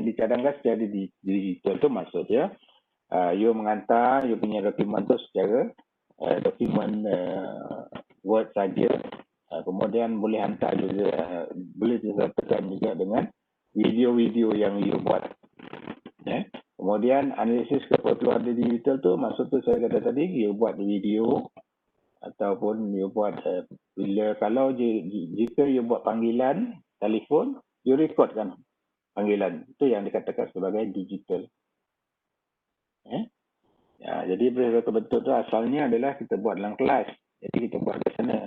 dicadangkan secara digital tu maksudnya you menghantar you punya dokumen tu secara dokumen Word saja. Kemudian boleh hantar juga, boleh disertakan juga dengan video-video yang you buat. Kemudian analisis keperluan digital tu, maksud tu saya kata tadi, you buat video ataupun you buat kalau jika you buat panggilan telefon, you rekodkan panggilan. Itu yang dikatakan sebagai digital. Jadi brief reka bentuk tu asalnya adalah kita buat dalam kelas. Jadi kita buat di sana.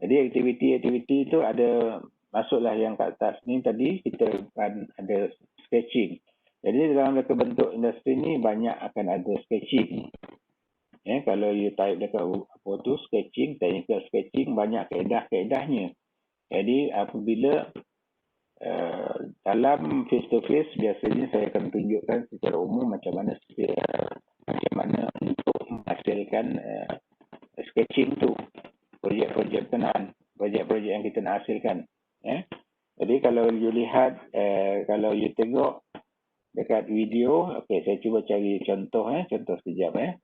Jadi aktiviti-aktiviti itu ada, masuklah yang kat atas ni tadi, kita akan ada sketching. Jadi dalam reka bentuk industri ni banyak akan ada sketching. Kalau you type dekat apa tu sketching, technical sketching, banyak kaedah-kaedahnya. Jadi apabila dalam face to face, biasanya saya akan tunjukkan secara umum macam mana untuk menghasilkan sketching tu, projek-projek berkenaan, projek-projek yang kita nak hasilkan. Jadi kalau you lihat, kalau you tengok dekat video, okey, saya cuba cari contoh, contoh sekejap.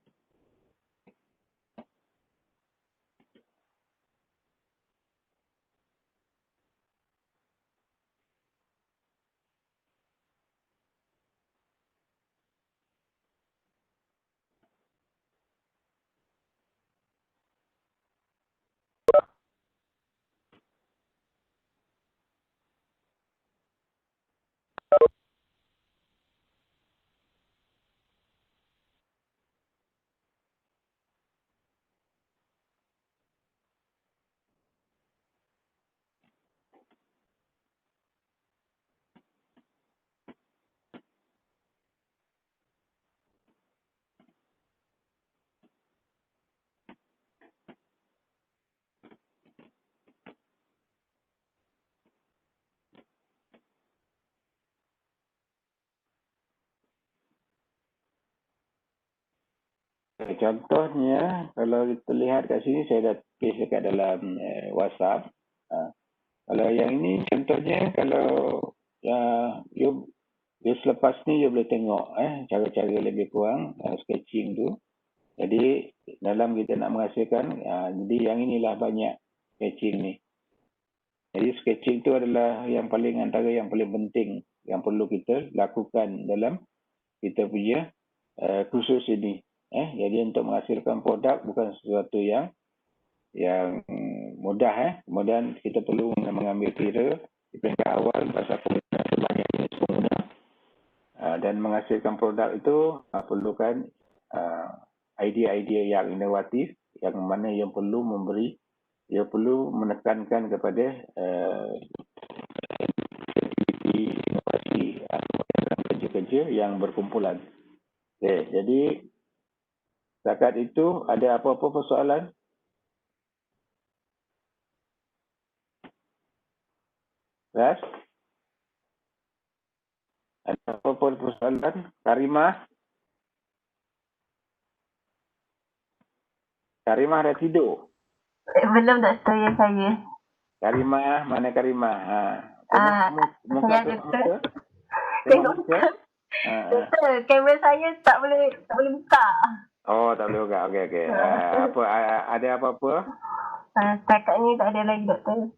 Contohnya, kalau kita lihat kat sini, saya dah paste dekat dalam WhatsApp. Kalau yang ini, contohnya, kalau you selepas ni, you boleh tengok cara-cara lebih kurang sketching tu. Jadi, dalam kita nak menghasilkan, jadi yang inilah banyak sketching ni. Jadi, sketching tu adalah antara yang paling penting yang perlu kita lakukan dalam kita punya kursus ini. Jadi untuk menghasilkan produk bukan sesuatu yang mudah. Kemudian kita perlu mengambil kira di peringkat awal pasal penggunaan sebanyak jenis pengguna, dan menghasilkan produk itu perlukan idea-idea yang inovatif, yang mana yang perlu menekankan kepada aktiviti inovasi atau kerja-kerja yang berkumpulan. Okay, jadi setakat itu ada apa-apa persoalan? Ras? Ada apa-apa persoalan? Karimah? Karimah dah tidur? Belum Doktor, ya saya. Karimah, mana Karimah? Muka saya muka. tengok muka. doktor, kamera saya tak boleh buka. Oh, tak boleh buka. Okey. Apa ada apa-apa? Setakat ni tak ada lagi doktor.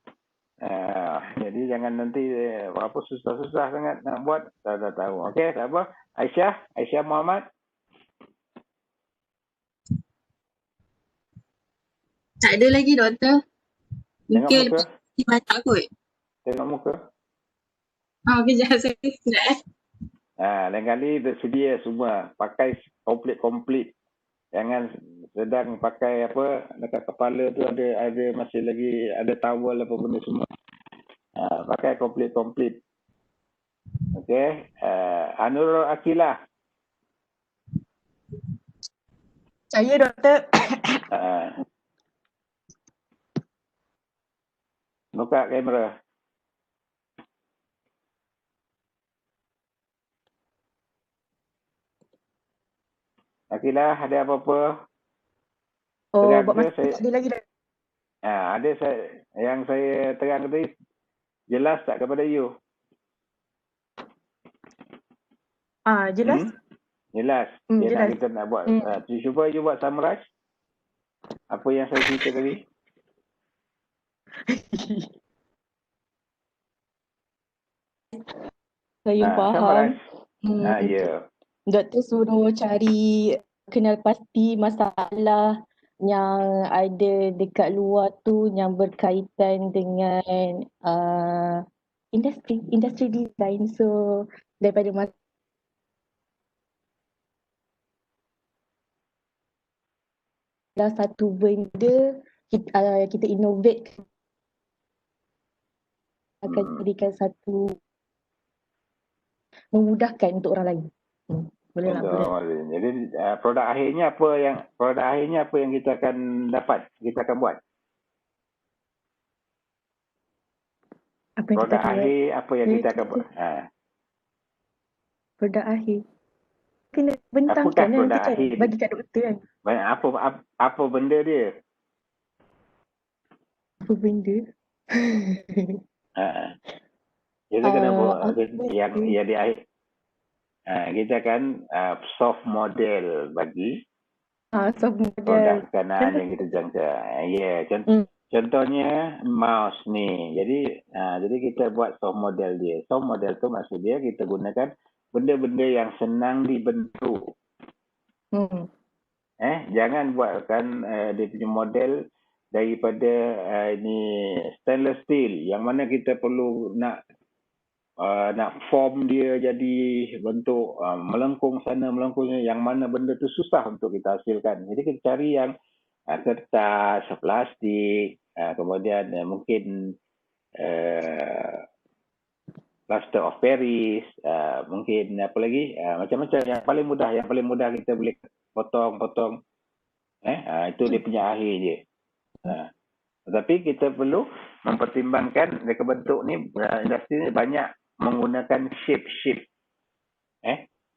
Jadi jangan nanti apa susah-susah sangat nak buat. Tak tahu. Okey, tak apa. Aisyah Muhammad. Tak ada lagi doktor. Tengok Mungkin muka. banyak kot. Tengok muka. Kejap saya sekejap. Lain kali bersedia semua. Pakai komplit. Jangan sedang pakai apa dekat kepala tu ada masih lagi ada towel apa benda semua. Pakai komplit. Okey. Anurul Akilah. Saya doktor. Buka kamera. Akilah, ada apa-apa? Terang Buat ke masa tak ada lagi dah. ada yang saya terang tadi jelas tak kepada you? Jelas? Jelas. Jelas. Kita nak buat. Cuba you buat summarize. Apa yang saya cerita tadi? Saya faham. Summarize. Ya. Doktor suruh cari kenal pasti masalah yang ada dekat luar tu yang berkaitan dengan industri design. So daripada satu benda kita innovate akan jadikan satu memudahkan untuk orang lain. Boleh tak? Boleh. Jadi produk akhirnya apa yang kita akan dapat, kita akan buat? Produk akhir apa yang kita akan buat? Produk akhir kena bentangkan kan, kita bagi kat doktor kan. Apa benda dia? Apa benda? Kita kena buat yang di akhir. Kita akan soft model bagi soft model produk berkenaan yang kita jangka. Contohnya mouse ni. Jadi kita buat soft model dia. Soft model tu maksud dia kita gunakan benda-benda yang senang dibentuk. Jangan buatkan dia punya model daripada ini stainless steel yang mana kita perlu nak form dia jadi bentuk melengkung sana melengkungnya, yang mana benda tu susah untuk kita hasilkan. Jadi kita cari yang kertas, plastik, kemudian mungkin plaster of Paris, mungkin apa lagi, macam-macam yang paling mudah kita boleh potong-potong. Itu dia punya akhir je. Tetapi kita perlu mempertimbangkan mereka bentuk ni, industri ni banyak menggunakan shape.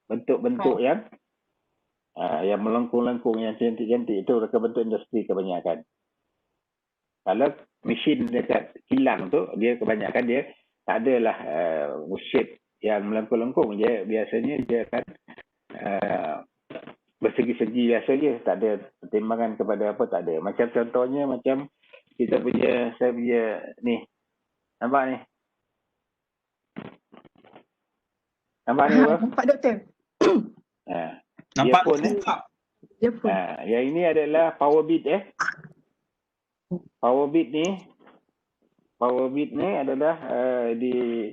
Bentuk-bentuk yang melengkung-lengkung, yang cantik-cantik, itu mereka bentuk industri kebanyakan. Kalau mesin dekat kilang tu, dia kebanyakan dia tak adalah shape yang melengkung-lengkung. Dia biasanya dia akan bersegi-segi biasa je, tak ada pertimbangan kepada apa, tak ada. Macam contohnya macam saya punya ni. Nampak ni? Nampak ni apa? Nampak doktor. Nampak pun yang ini adalah power beat Power beat ni adalah di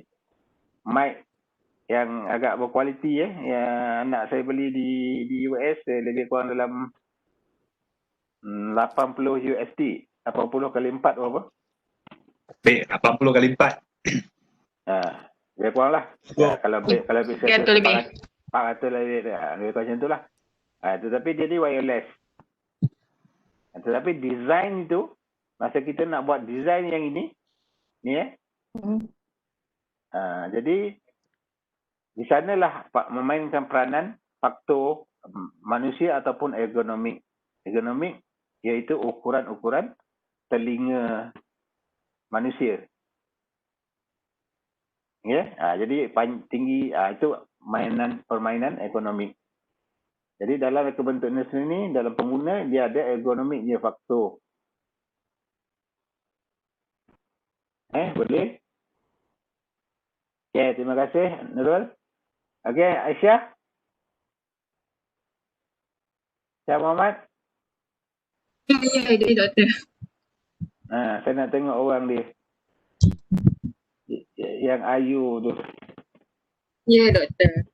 mic yang agak berkualiti yang anak saya beli di US, lebih kurang dalam 80 USD. 80 kali 4 berapa? 80 kali 4. Lebih kurang lah. Kalau bisa 400 lebih macam tu lah. Tetapi dia ni wireless. Tetapi design tu, masa kita nak buat design yang ini, jadi di sanalah memainkan peranan faktor manusia ataupun ergonomik. Ergonomik iaitu ukuran-ukuran telinga manusia. Okay? Jadi tinggi itu permainan ekonomi. Jadi dalam reka bentuk nursery ni, dalam pengguna, dia ada ergonomik dia faktor. Boleh? Okay, terima kasih Nurul. Okay, Aisyah. Syah Muhammad. Ya, doktor. Saya nak tengok orang dia. Yang Ayu tu. Ya, doktor.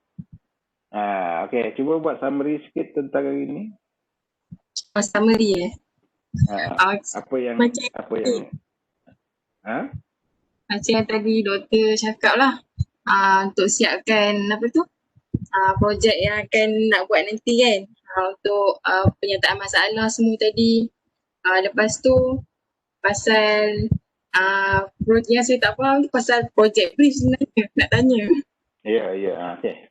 Okay, cuba buat summary sikit tentang hari ni. Summary Apa yang macam yang tadi doktor cakap lah. Untuk siapkan projek yang akan nak buat nanti kan. Untuk penyataan masalah semua tadi. Lepas tu pasal yang saya tak faham tu pasal projek brief sebenarnya nak tanya. Ya, okay.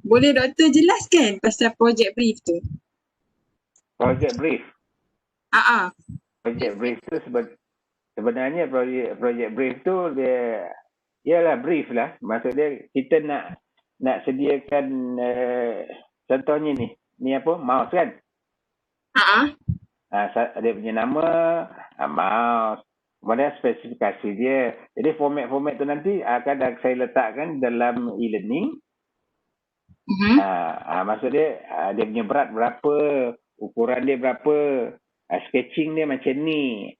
Boleh doktor jelaskan pasal projek brief tu? Project brief. Project brief tu sebenarnya project brief tu dia ialah brief lah. Maksudnya kita nak sediakan contohnya ni apa? Mouse kan? Dia punya nama mouse. Kemudian spesifikasi dia. Jadi format tu nanti akan saya letakkan dalam e-learning. Maksud dia punya berat berapa, ukuran dia berapa, sketching dia macam ni.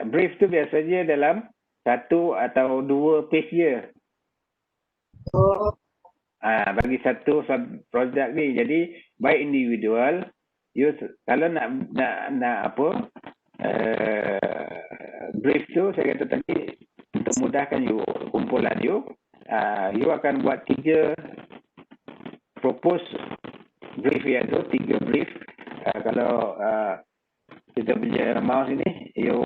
Brief tu biasanya dalam 1 atau 2 page je. Bagi satu projek ni. Jadi by individual, kalau nak brief tu saya kata tadi untuk mudahkan kumpulan you akan buat 3 propose brief yang tu, 3 brief. Kalau kita punya mouse ini, you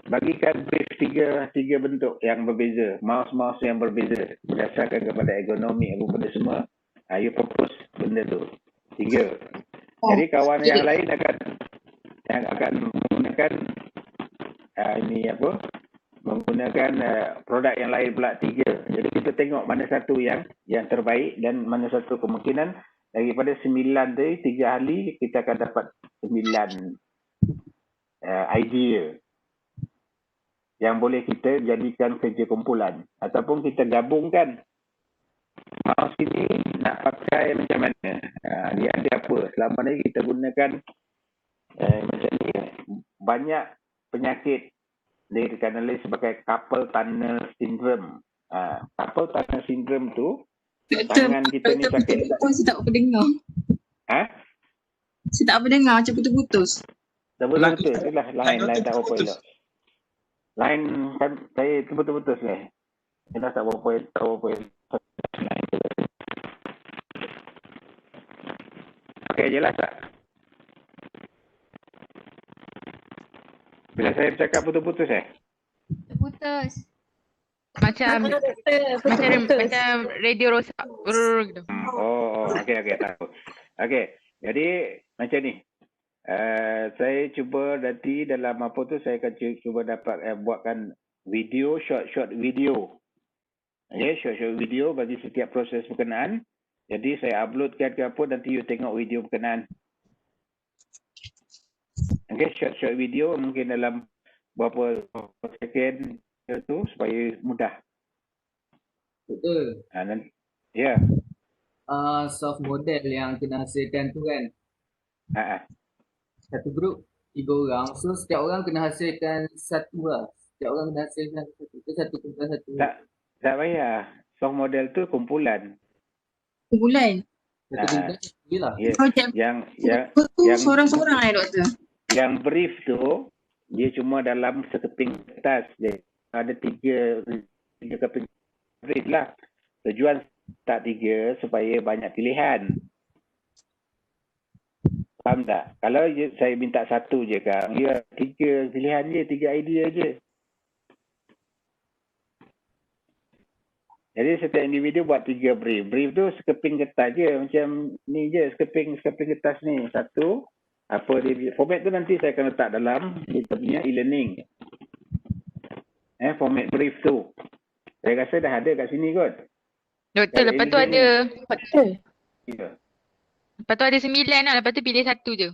bagikan brief 3 bentuk yang berbeza, mouse yang berbeza berdasarkan kepada ergonomi apa benda semua. You propose benda tu 3. Jadi kawan yang lain akan menggunakan menggunakan produk yang lain pula 3. Jadi kita tengok mana satu yang terbaik dan mana satu kemungkinan daripada 9 tadi 3 ahli kita akan dapat 9 idea yang boleh kita jadikan kerja kumpulan ataupun kita gabungkan. Mouse ini nak pakai macam mana? Dia ada apa? Selama ni kita gunakan macam ni. Banyak penyakit dikenali sebagai carpal tunnel syndrome. Carpal tunnel syndrome tu tangan kita ni sakit. Saya tak apa dengar. Saya tak apa dengar macam putus-putus. Tak putus-putus. Lain tak apa elok. Lain kan saya putus-putus ni. Kita tak apa elok. Okey, jelas tak? Bila saya bercakap putus-putus Putus. Macam radio rosak. Gitu. Okey, tahu. Okey, jadi macam ni. Saya cuba nanti dalam apa tu saya akan cuba dapat buatkan video, short video. Okay, short video bagi setiap proses berkenaan. Jadi saya uploadkan ke apa, nanti you tengok video berkenaan. Okay, short video mungkin dalam berapa second tu supaya mudah. Betul. Ya. Soft model yang kena hasilkan tu kan. Satu grup 3 orang. So setiap orang kena hasilkan satu lah. Setiap orang kena hasilkan satu kumpulan satu. Tak payah. Soft model tu kumpulan. Kumpulan? Satu kumpulan satu lah. Yang seorang-seorang doktor. Yang brief tu dia cuma dalam sekeping kertas je. Ada 3 keping brief lah. Tujuan tak 3 supaya banyak pilihan. Faham tak? Kalau saya minta satu je kan, dia 3 pilihan je, 3 idea je. Jadi setiap individu buat 3 brief. Brief tu sekeping kertas je, macam ni je, sekeping kertas ni. Satu, apa dia, format tu nanti saya akan letak dalam kita punya e-learning. Format brief tu. Saya rasa dah ada kat sini kot. Doktor, lepas tu ada, Betul. Ya. lepas tu ada 9 lah. Lepas tu pilih satu je.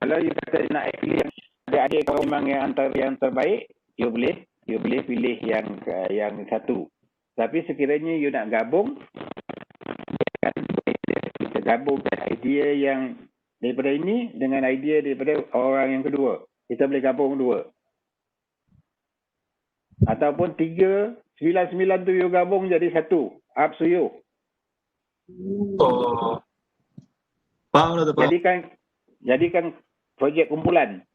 Kalau you kata nak pilih adik kalau memang yang antara yang terbaik, you boleh pilih yang satu. Tapi sekiranya you nak gabung, kita gabungkan idea yang daripada ini dengan idea daripada orang yang kedua. Kita boleh gabung dua. Ataupun 3, 9 tu you gabung jadi satu. Up to you. Oh. Faham lah tu, faham. Jadikan projek kumpulan.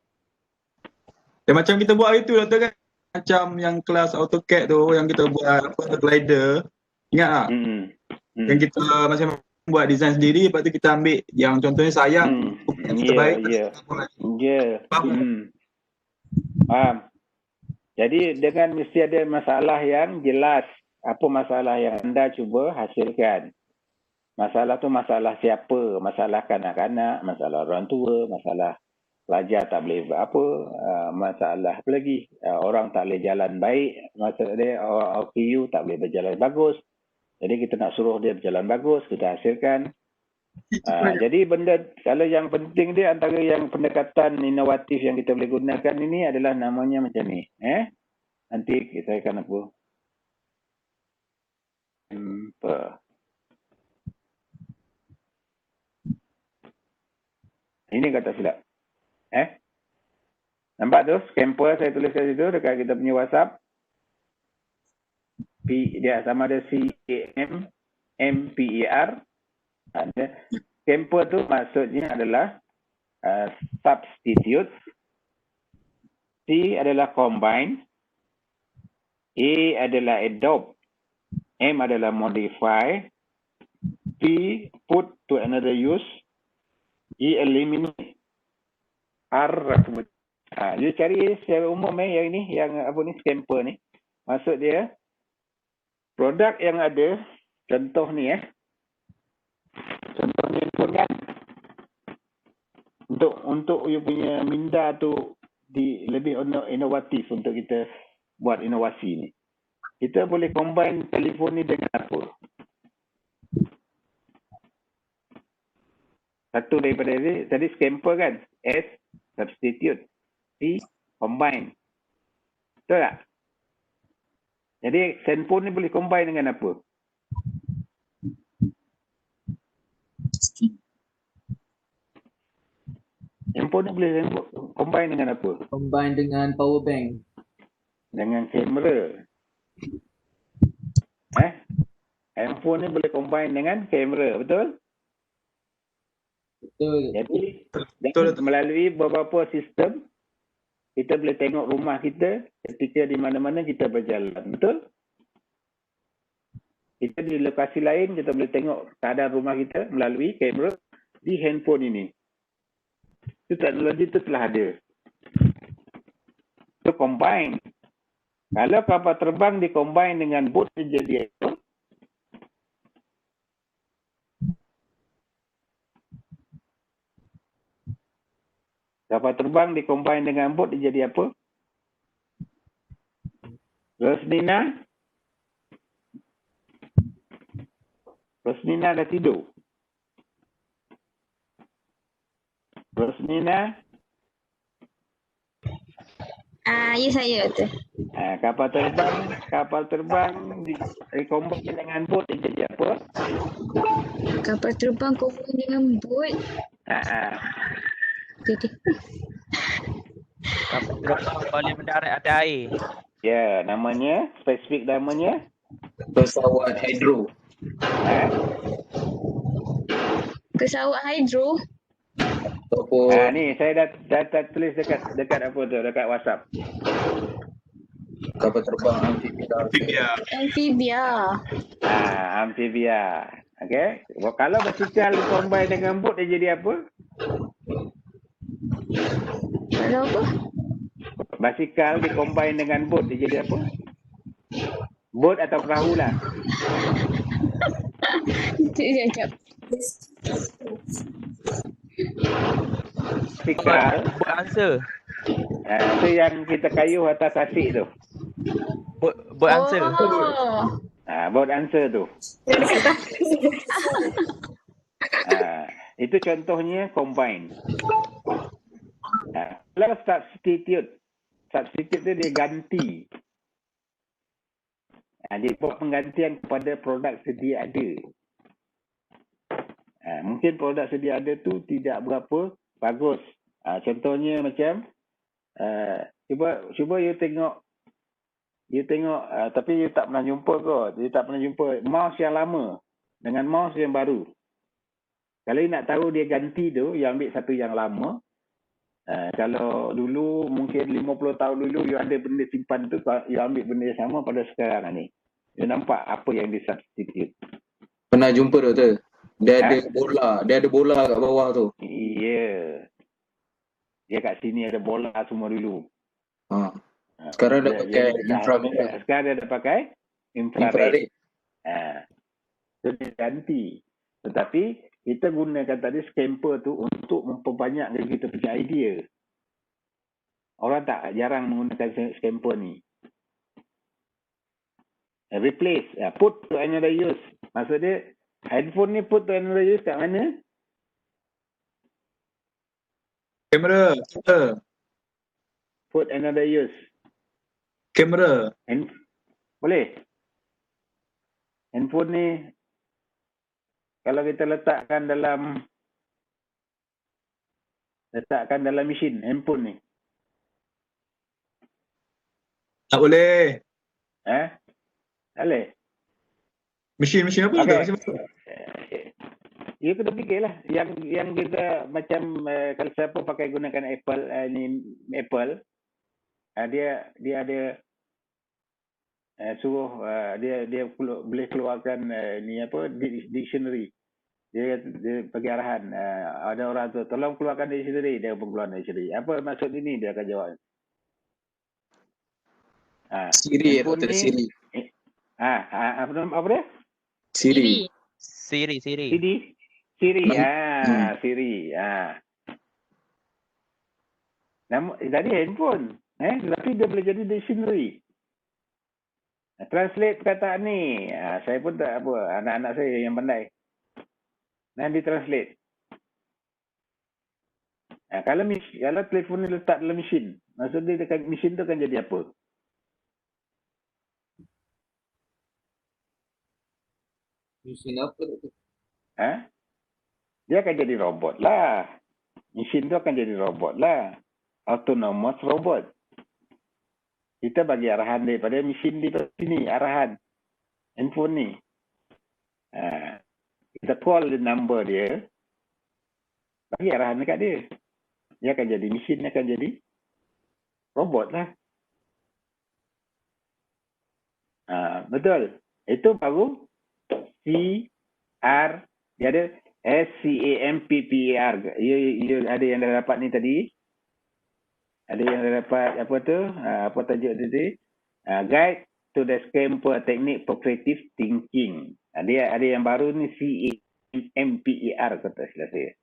Macam kita buat hari tu lah tu kan. Macam yang kelas AutoCAD tu, yang kita buat glider. Ingat tak? Yang kita macam buat design sendiri, lepas tu kita ambil yang contohnya sayang. Yang terbaik. Faham. Jadi dengan mesti ada masalah yang jelas. Apa masalah yang anda cuba hasilkan. Masalah tu masalah siapa? Masalah kanak-kanak, masalah orang tua, masalah pelajar tak boleh apa, masalah apa lagi? Orang tak boleh jalan baik, masalah dia OKU tak boleh berjalan bagus. Jadi kita nak suruh dia berjalan bagus, kita hasilkan. Jadi benda, kalau yang penting dia antara yang pendekatan inovatif yang kita boleh gunakan ini adalah namanya macam ni. Nanti kita akan apa? Ini kata silap. Nampak tu? Camper saya tulis kat situ dekat kita punya WhatsApp. Dia sama ada CAMPER. Camper tu maksudnya adalah substitute. C adalah combine. A adalah adopt. M adalah modify. P put to another use. E eliminate. R you cari secara umum yang ini, yang apa ni, scamper ni. Maksud dia produk yang ada, contoh ni contoh ni pun kan untuk you punya minda tu lebih inovatif untuk kita buat inovasi ni. Kita boleh combine telefon ni dengan apa? Satu daripada ni, tadi scamper kan? S, substitute. C, combine. Betul tak? Jadi, handphone ni boleh combine dengan apa? Handphone ni boleh combine dengan apa? Combine dengan power bank. Dengan kamera. Handphone ni boleh combine dengan kamera, betul? Betul. Jadi, melalui beberapa sistem, kita boleh tengok rumah kita ketika di mana-mana kita berjalan, betul? Kita di lokasi lain, kita boleh tengok keadaan rumah kita melalui kamera di handphone ini. Itu teknologi itu telah ada. Itu combine. Kalau kapal terbang di-combine dengan boat, jadi apa? Kapal terbang di-combine dengan boat, jadi apa? Rosnina dah tidur. Rosnina? Ya saya tu. Kapal terbang di-combine dengan boat, jadi apa? Kapal terbang combine dengan boat. Jadi kapal terbang boleh mendarat atas air. Ya, namanya, spesifik namanya? Pesawat hidro. pesawat hidro. Ni saya dah tulis dekat apa tu, dekat WhatsApp. Kapal terbang amfibia. Amfibia. Okey. Kalau basikal combine dengan boat, dia jadi apa? Kalau apa? Basikal di-combine dengan boat, dia jadi apa? Boat atau perahu lah. Sekejap. Pikal. Buat answer. Itu yang kita kayuh atas tasik tu. Buat answer. Oh. Board answer tu. Yang dekat dahi. Itu contohnya combine. Kalau substitute tu dia ganti. Dia buat penggantian kepada produk sedia ada. Mungkin produk sedia ada tu tidak berapa bagus. Contohnya macam cuba you tengok tapi you tak pernah jumpa kot. You tak pernah jumpa mouse yang lama dengan mouse yang baru. Kalau you nak tahu dia ganti tu, you ambil satu yang lama. Kalau dulu mungkin 50 tahun dulu you ada benda simpan tu, you ambil benda yang sama pada sekarang ni. You nampak apa yang di substitute. Pernah jumpa doktor. Dia ada bola kat bawah tu. Iya. Dia kat sini ada bola semua dulu. Sekarang dah pakai infrared. Sekarang dia dah pakai infrared. So dia ganti. Tetapi kita gunakan tadi scamper tu untuk memperbanyakkan kita punya idea. Orang jarang menggunakan scamper ni. Replace, put to another use. Maksud dia, handphone ni put to another use kat mana? Kamera. Put another use. Kamera. Boleh. Handphone ni kalau kita letakkan dalam mesin handphone ni. Tak boleh. Tak boleh. Mesin apa tu? Ya kena fikirlah yang kita macam kalau siapa pakai gunakan Apple Apple dia ada suruh dia boleh keluarkan dictionary. Dia bagi arahan ada orang tu tolong keluarkan dictionary, dia pun keluar dictionary. Apa maksud ini dia akan jawab. Siri doktor Siri. Apa dia? Siri. Siri. Tadi handphone. Tapi dia boleh jadi dictionary. Translate perkataan ni. Saya pun tak apa. Anak-anak saya yang pandai. Nanti translate. Kalau telefon ni letak dalam mesin, maksud dia mesin tu akan jadi apa? Mesin apa tu? Dia akan jadi robot lah. Mesin tu akan jadi robot lah. Autonomous robot. Kita bagi arahan daripada mesin di sini, arahan handphone ni. Kita call the number dia, bagi arahan dekat dia. Dia akan jadi mesin, akan jadi robot lah. Betul. Itu baru C-R, dia ada S-C-A-M-P-P-A-R. You ada yang dah dapat ni tadi. Ada yang dah dapat apa tu? Apa tajuk tadi? Guide to the Scamper Technique for Creative Thinking. Dia ada yang baru ni C-A-M-P-E-R kata silap saya.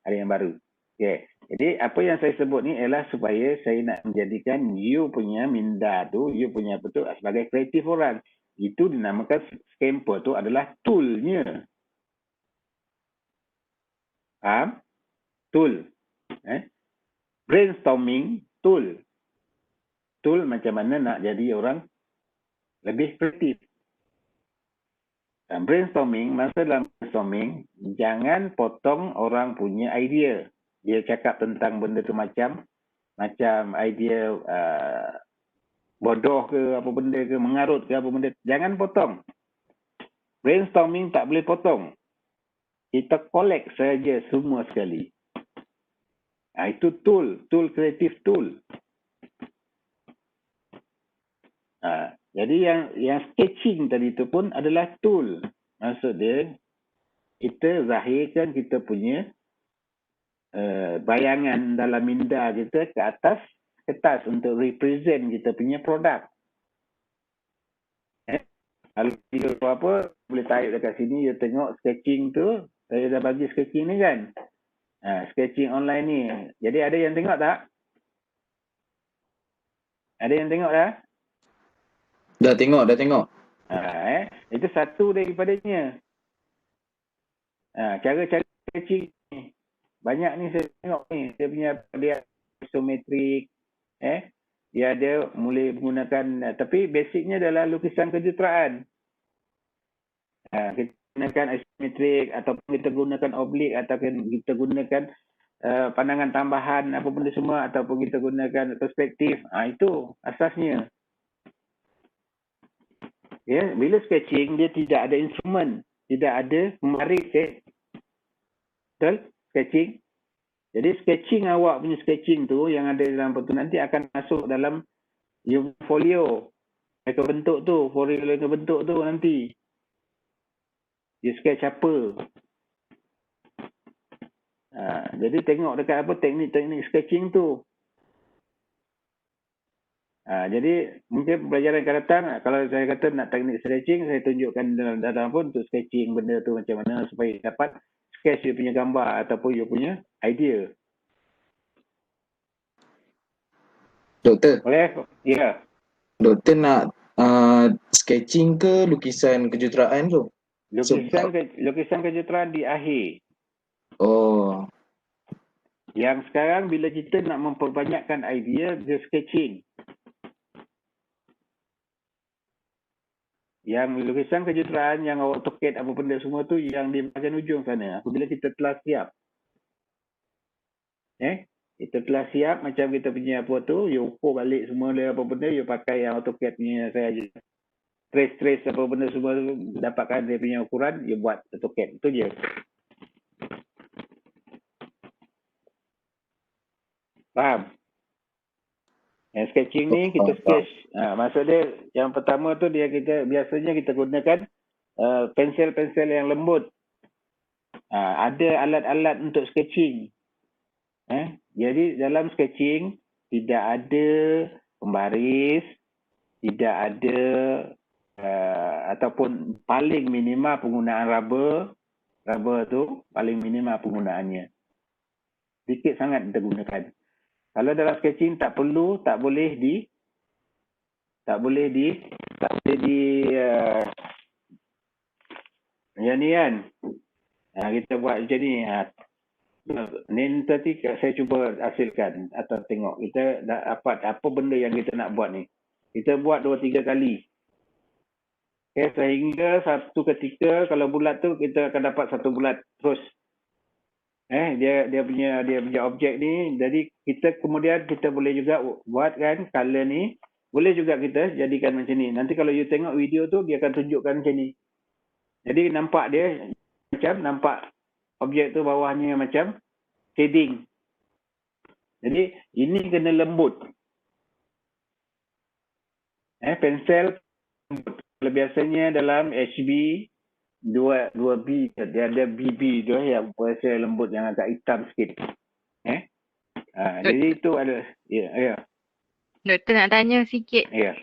Ada yang baru. Okay. Jadi apa yang saya sebut ni ialah supaya saya nak menjadikan you punya minda tu, you punya apa tu sebagai kreatif orang. Itu dinamakan scamper tu adalah toolnya. Faham? Tool. Brainstorming, tool. Tool macam mana nak jadi orang lebih kreatif. Dan brainstorming, masa dalam brainstorming, jangan potong orang punya idea. Dia cakap tentang benda tu macam idea bodoh ke apa benda ke, mengarut ke apa benda. Jangan potong. Brainstorming tak boleh potong. Kita collect saja semua sekali. Itu tool creative tool. Jadi yang sketching tadi tu pun adalah tool. Maksud dia kita zahirkan kita punya bayangan dalam minda kita ke atas kertas untuk represent kita punya produk. Kalau you apa boleh tarik dekat sini, you tengok sketching tu, saya dah bagi sketching ni kan. Sketching online ni. Jadi ada yang tengok tak? Ada yang tengok dah? Dah tengok. Itu satu daripadanya. Cara-cara sketching ni. Banyak ni saya tengok ni. Dia punya dia isometrik. Dia ada mulai menggunakan, tapi basicnya adalah lukisan kejutaraan. Kita gunakan isometrik ataupun kita gunakan oblik ataupun kita gunakan pandangan tambahan apa benda semua ataupun kita gunakan perspektif. Itu asasnya. Ya, bila sketching dia tidak ada instrumen, tidak ada pemarik. Betul? Sketching. Jadi sketching awak punya sketching tu yang ada dalam tu nanti akan masuk dalam folio. Mereka bentuk tu, folio mereka bentuk tu nanti. Dia sketch apa? Jadi tengok dekat apa teknik-teknik sketching tu. Jadi mungkin pelajaran akan datang, kalau saya kata nak teknik sketching, saya tunjukkan dalam pun untuk sketching benda tu macam mana supaya dapat sketch dia punya gambar ataupun dia punya idea. Doktor. Boleh? Ya. Doktor nak sketching ke lukisan kejutaraan tu? Lukisan kejutaraan di akhir. Oh. Yang sekarang bila kita nak memperbanyakkan idea, dia sketching. Yang lukisan kejutaraan yang awak toket apa benda semua tu yang di bahagian ujung sana. Apabila kita telah siap. Kita telah siap macam kita punya apa tu, you ukur balik semua dia apa benda, you pakai yang AutoCAD punya saya je. Trace apa benda semua tu, dapatkan dia punya ukuran, you buat AutoCAD. Itu je. Faham? Yang sketching ni kita sketch. Maksud dia yang pertama tu biasanya kita gunakan pensel-pensel yang lembut. Ada alat-alat untuk sketching. Jadi dalam sketching tidak ada pembaris, tidak ada ataupun paling minima penggunaan rubber. Rubber tu paling minima penggunaannya. Sedikit sangat digunakan. Kalau dalam sketching tak boleh di yang ni kan. Kita buat macam ni. Ni nanti saya cuba hasilkan atau tengok kita dapat apa benda yang kita nak buat ni. Kita buat 2-3 kali. Sehingga satu ketika kalau bulat tu kita akan dapat satu bulat terus. Dia punya objek ni, jadi kemudian kita boleh juga buat kan color ni, boleh juga kita jadikan macam ni. Nanti kalau you tengok video tu dia akan tunjukkan macam ni. Jadi nampak dia macam nampak objek tu bawahnya macam shading. Jadi ini kena lembut. Pensel biasanya dalam HB 2B dia ada BB tu yang pensel lembut yang agak hitam sikit. Jadi itu ada Doktor nak tanya sikit. Ya.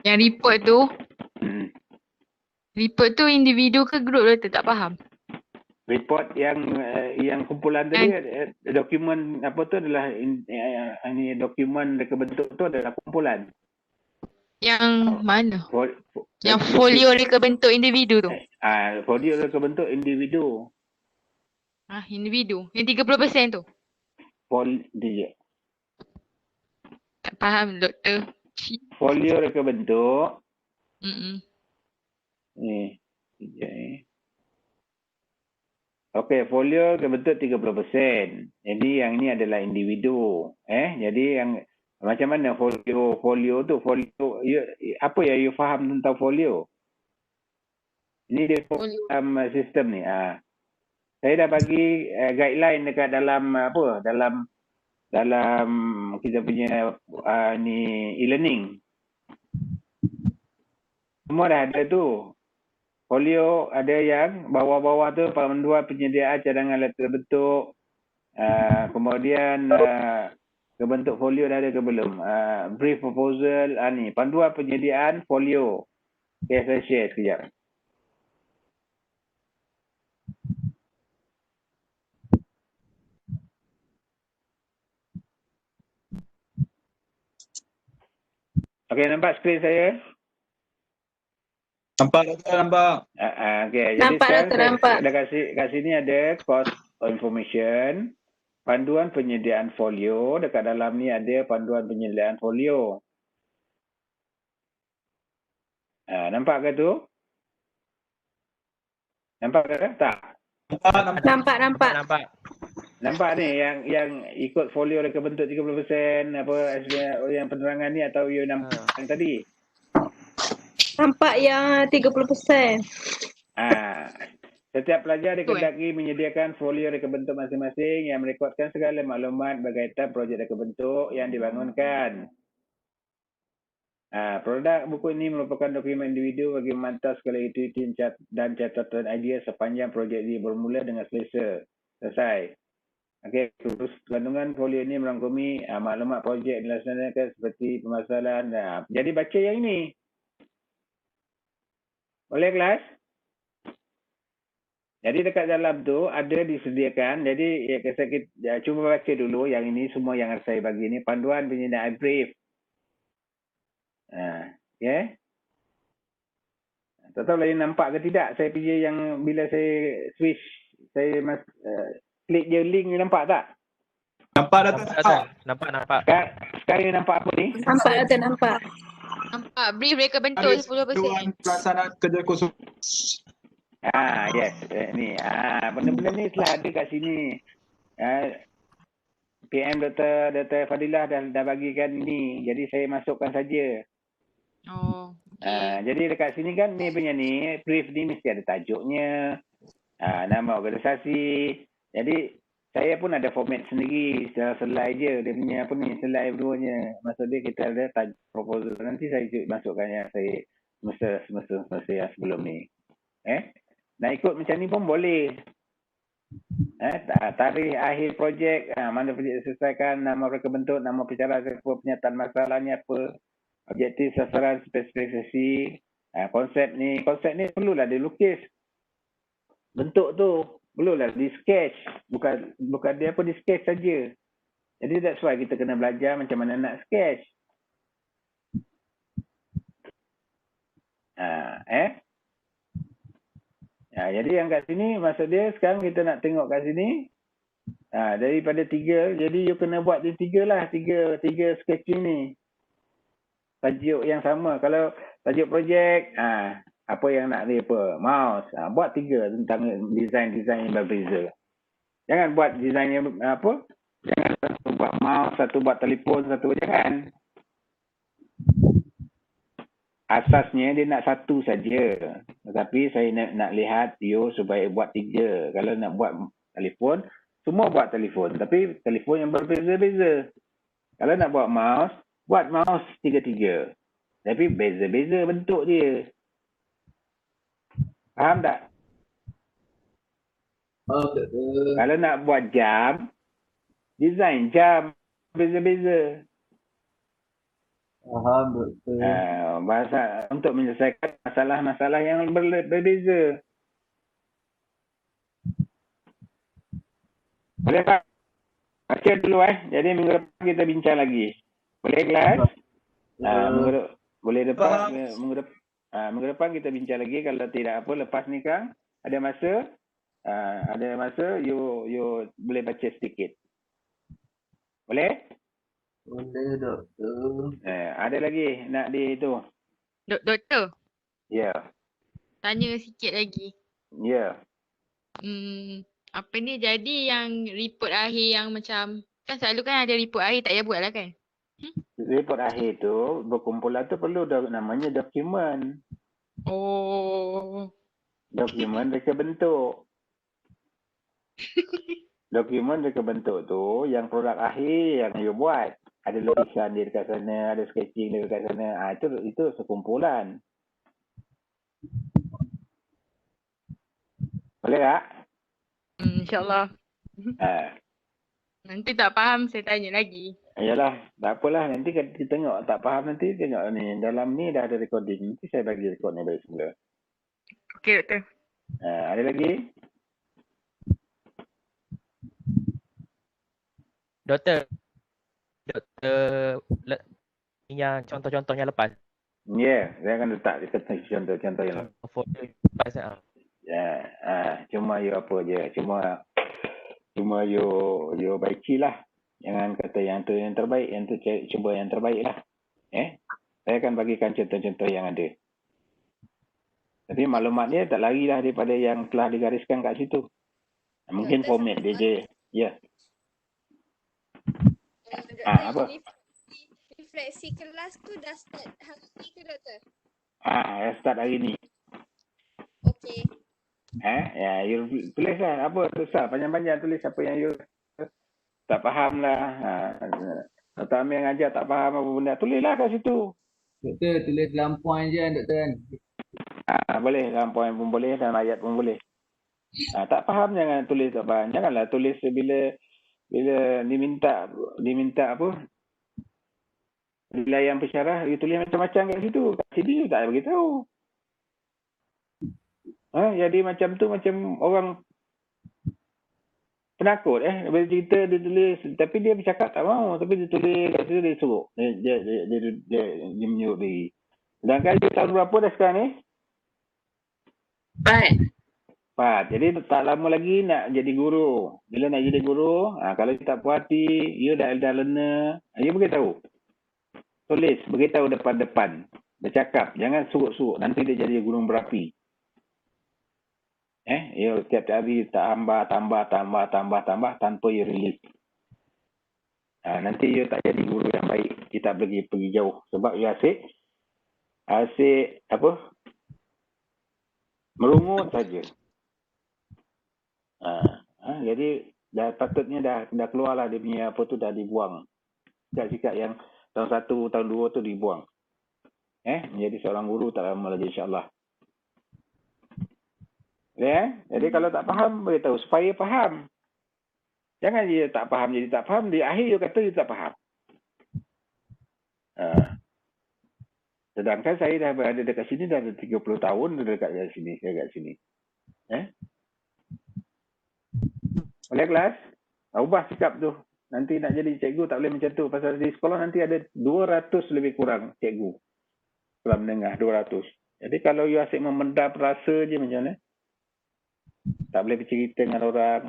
Yang report tu. Report tu individu ke grup, doktor tak faham. Report yang kumpulan tadi dokumen apa tu adalah ini dokumen reka bentuk tu adalah kumpulan. Yang mana? Yang folio reka bentuk individu tu. Folio reka bentuk individu. Individu. Yang 30% tu. Dia. Tak faham doktor. Folio reka bentuk. Ni. Okey, folio reka bentuk 30%. Jadi yang ni adalah individu. Jadi yang macam mana folio tu? Apa yang you faham tentang folio? Ini dia dalam sistem ni. Saya dah bagi guideline dekat dalam dalam kita punya ni e-learning. Semua dah ada tu. Folio ada yang bawah-bawah tu panduan penyediaan cadangan alat terbentuk. Kemudian bentuk folio dah ada ke belum? Brief proposal, ni panduan penyediaan folio. Okay, saya share sekejap. Okey, nampak skrin saya? Nampak doktor, nampak. Okey, jadi Nampak, sekarang doktor, saya nampak. dah kat sini ada cost information, panduan penyediaan folio. Dekat dalam ni ada panduan penyediaan folio. Nampak ke tu? Nampak ke? Tak. Nampak. Nampak ni yang ikut folio reka bentuk 30% apa yang penerangan ni atau you nampak yang tadi? Nampak yang 30%. Setiap pelajar dikehendaki menyediakan folio reka bentuk masing-masing yang merekodkan segala maklumat berkaitan projek reka bentuk yang dibangunkan. Produk buku ini merupakan dokumen individu bagi memantau segala aktiviti dan catatan idea sepanjang projek ini bermula dengan selesai. Okey, terus kandungan folio ini merangkumi maklumat projek dilaksanakan seperti permasalahan. Jadi baca yang ini. Boleh kelas? Jadi dekat dalam tu ada disediakan. Jadi kita cuba baca dulu yang ini semua yang saya bagi ni panduan penyediaan brief. Okay. Tak tahu lagi nampak ke tidak saya pergi yang bila saya switch saya klik je link ni, nampak tak? Nampak doktor. Nampak. Sekarang nampak apa ni? Nampak, doktor, nampak. Nampak brief reka bentuk 10%. Panduan pelaksanaan kerja khusus. Yes. Ni. Benda-benda ni telah ada kat sini. PM Dr. Fadilah dah bagikan ini. Jadi saya masukkan saja. Jadi dekat sini kan ni punya ni, brief ni mesti ada tajuknya, nama organisasi. Jadi saya pun ada format sendiri, secara slide je. Dia punya apa ni, slide berduanya. Maksud dia kita ada tajuk proposal. Nanti saya masukkan yang saya semasa yang sebelum ni. Nak ikut macam ni pun boleh. Tarikh akhir projek, mana projek diselesaikan, nama reka bentuk, nama bicara apa, penyataan masalahnya apa, objektif, sasaran, spesifikasi, konsep ni perlulah dilukis. Bentuk tu perlulah di sketch, bukan dia apa di sketch saja. Jadi that's why kita kena belajar macam mana nak sketch. Jadi yang kat sini maksud dia sekarang kita nak tengok kat sini. Daripada 3, jadi you kena buat di 3 lah, 3 sketching ni. Tajuk yang sama. Kalau tajuk projek, apa yang nak dia apa? Mouse. Buat 3 tentang design yang berbeza. Jangan buat design yang apa? Jangan satu buat mouse, satu buat telefon, satu jangan. Asasnya dia nak satu saja. Tetapi saya nak lihat you supaya buat 3. Kalau nak buat telefon, semua buat telefon. Tapi telefon yang berbeza-beza. Kalau nak buat mouse 3-3. Tapi beza-beza bentuk dia. Faham tak? Kalau nak buat jam, design jam beza-beza. Faham doktor. Bahasa untuk menyelesaikan masalah-masalah yang berbeza. Boleh tak? Baca dulu Jadi minggu depan kita bincang lagi. Boleh kelas? Boleh depan minggu depan kita bincang lagi. Kalau tidak apa lepas ni Kang ada masa you boleh baca sedikit. Boleh? Boleh doktor. Ada lagi nak di itu. Doktor. Ya. Tanya sikit lagi. Ya. Apa ni jadi yang report akhir yang macam kan selalu kan ada report akhir tak payah buat lah kan? Report akhir tu berkumpulan tu perlu namanya dokumen. Dokumen reka bentuk. Dokumen reka bentuk tu yang produk akhir yang you buat. Ada lukisan dia dekat sana, ada sketching dia dekat sana. Itu sekumpulan. Boleh tak? InsyaAllah. Nanti tak faham saya tanya lagi. Yalah, tak apalah. Nanti kita tengok tak faham nanti tengok ni. Dalam ni dah ada recording. Nanti saya bagi rekod ni balik semula. Okey doktor. Ada lagi? Doktor yang contoh-contohnya lepas. Ya, saya akan letak di kertas contoh-contoh yang lepas. Folder lepas. Ya, cuma you apa je, cuma you baikilah. Jangan kata yang tu yang terbaik, yang tu cuba yang terbaik lah. Saya akan bagikan contoh-contoh yang ada. Tapi maklumatnya tak lari lah daripada yang telah digariskan kat situ. Mungkin format dia je. Ya. Apa? Refleksi kelas tu dah start hari ni ke doktor? Start hari ni. Okey. Ya, you tulis lah. Apa susah, panjang-panjang tulis apa yang you tak faham lah. Doktor Amir ngajar tak faham apa benda. Tulislah kat situ. Doktor, tulis dalam point je kan doktor kan? Boleh, dalam poin pun boleh, dalam ayat pun boleh. Tak faham jangan tulis tak faham. Janganlah tulis bila diminta apa? Bila yang pensyarah, you tulis macam-macam kat situ. Kat sini you tak beritahu. Jadi macam tu macam orang penakut bila cerita dia tulis, tapi dia bercakap tak mau, tapi dia tulis kat situ dia suruh. Dia menyuruh diri. Sedangkan you tahun berapa dah sekarang ni? 4. Jadi tak lama lagi nak jadi guru. Bila nak jadi guru, kalau you tak puas hati, you dah learner, you beritahu. Tulis, beritahu depan-depan. Bercakap, jangan surut-surut. Nanti dia jadi gunung berapi. You setiap hari tambah tanpa you release. Nanti you tak jadi guru yang baik. You tak pergi jauh. Sebab you asyik apa? Merungut saja. Jadi patutnya dah keluarlah dia punya apa tu, dah dibuang. Sikap yang tahun 1, tahun 2 tu dibuang. Menjadi seorang guru tak lama lagi insya-Allah. Jadi kalau tak faham beritahu supaya faham. Jangan dia tak faham jadi tak faham, di akhir dia kata dia tak faham. Sedangkan saya dah berada dekat sini dah ada 30 tahun dekat sini. Boleh kelas? Ubah sikap tu. Nanti nak jadi cikgu tak boleh macam tu. Pasal di sekolah nanti ada 200 lebih kurang cikgu. Sekolah menengah 200. Jadi kalau you asyik memendam rasa je macam mana? Tak boleh bercerita dengan orang.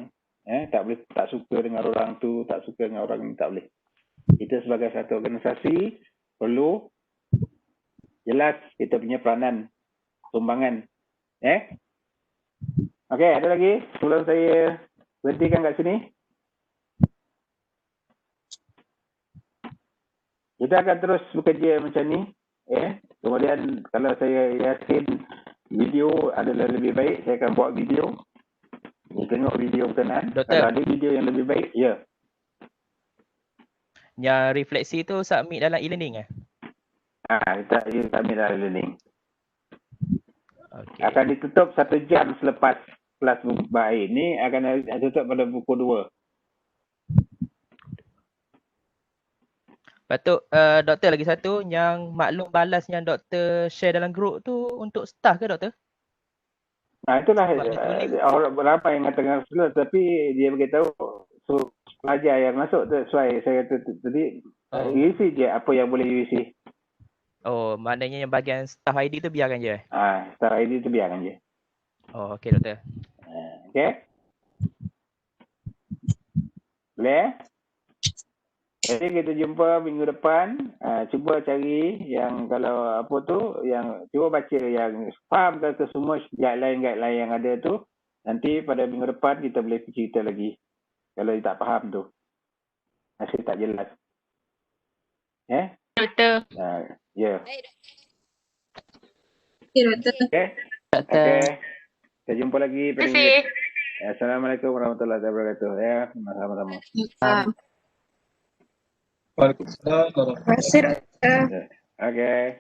Tak suka dengan orang tu, tak suka dengan orang ni, tak boleh. Kita sebagai satu organisasi perlu jelas kita punya peranan, sumbangan. Okey, ada lagi? Sebelum saya berhentikan kat sini. Kita akan terus bekerja macam ni. Kemudian kalau saya yakin video adalah lebih baik, saya akan buat video. Tengok video berkenaan. Kalau ada video yang lebih baik, ya. Yang refleksi tu submit dalam e-learning Kita submit dalam e-learning. Okay. Akan ditutup 1 jam selepas kelas baik ni, akan tutup pada pukul 2. Patut doktor lagi satu, yang maklum balas yang doktor share dalam grup tu untuk staff ke doktor? Itulah orang ramai yang katakan slow, tapi dia beritahu pelajar yang masuk tu sesuai saya kata tadi. Isi je apa yang boleh isi. Maknanya yang bahagian staff ID tu biarkan je. Staff ID tu biarkan je. Okey doktor. Okey. Boleh? Jadi kita jumpa minggu depan. Cuba cari yang kalau apa tu, yang cuba baca yang faham ke semua guideline yang ada tu. Nanti pada minggu depan kita boleh cerita lagi. Kalau tak faham tu. Masih tak jelas. Doktor. Ya. Okey doktor. Okey. Kita jumpa lagi. Terima kasih. Assalamualaikum warahmatullahi wabarakatuh. Sama-sama. Waalaikumsalam. Terima kasih doktor. Okey.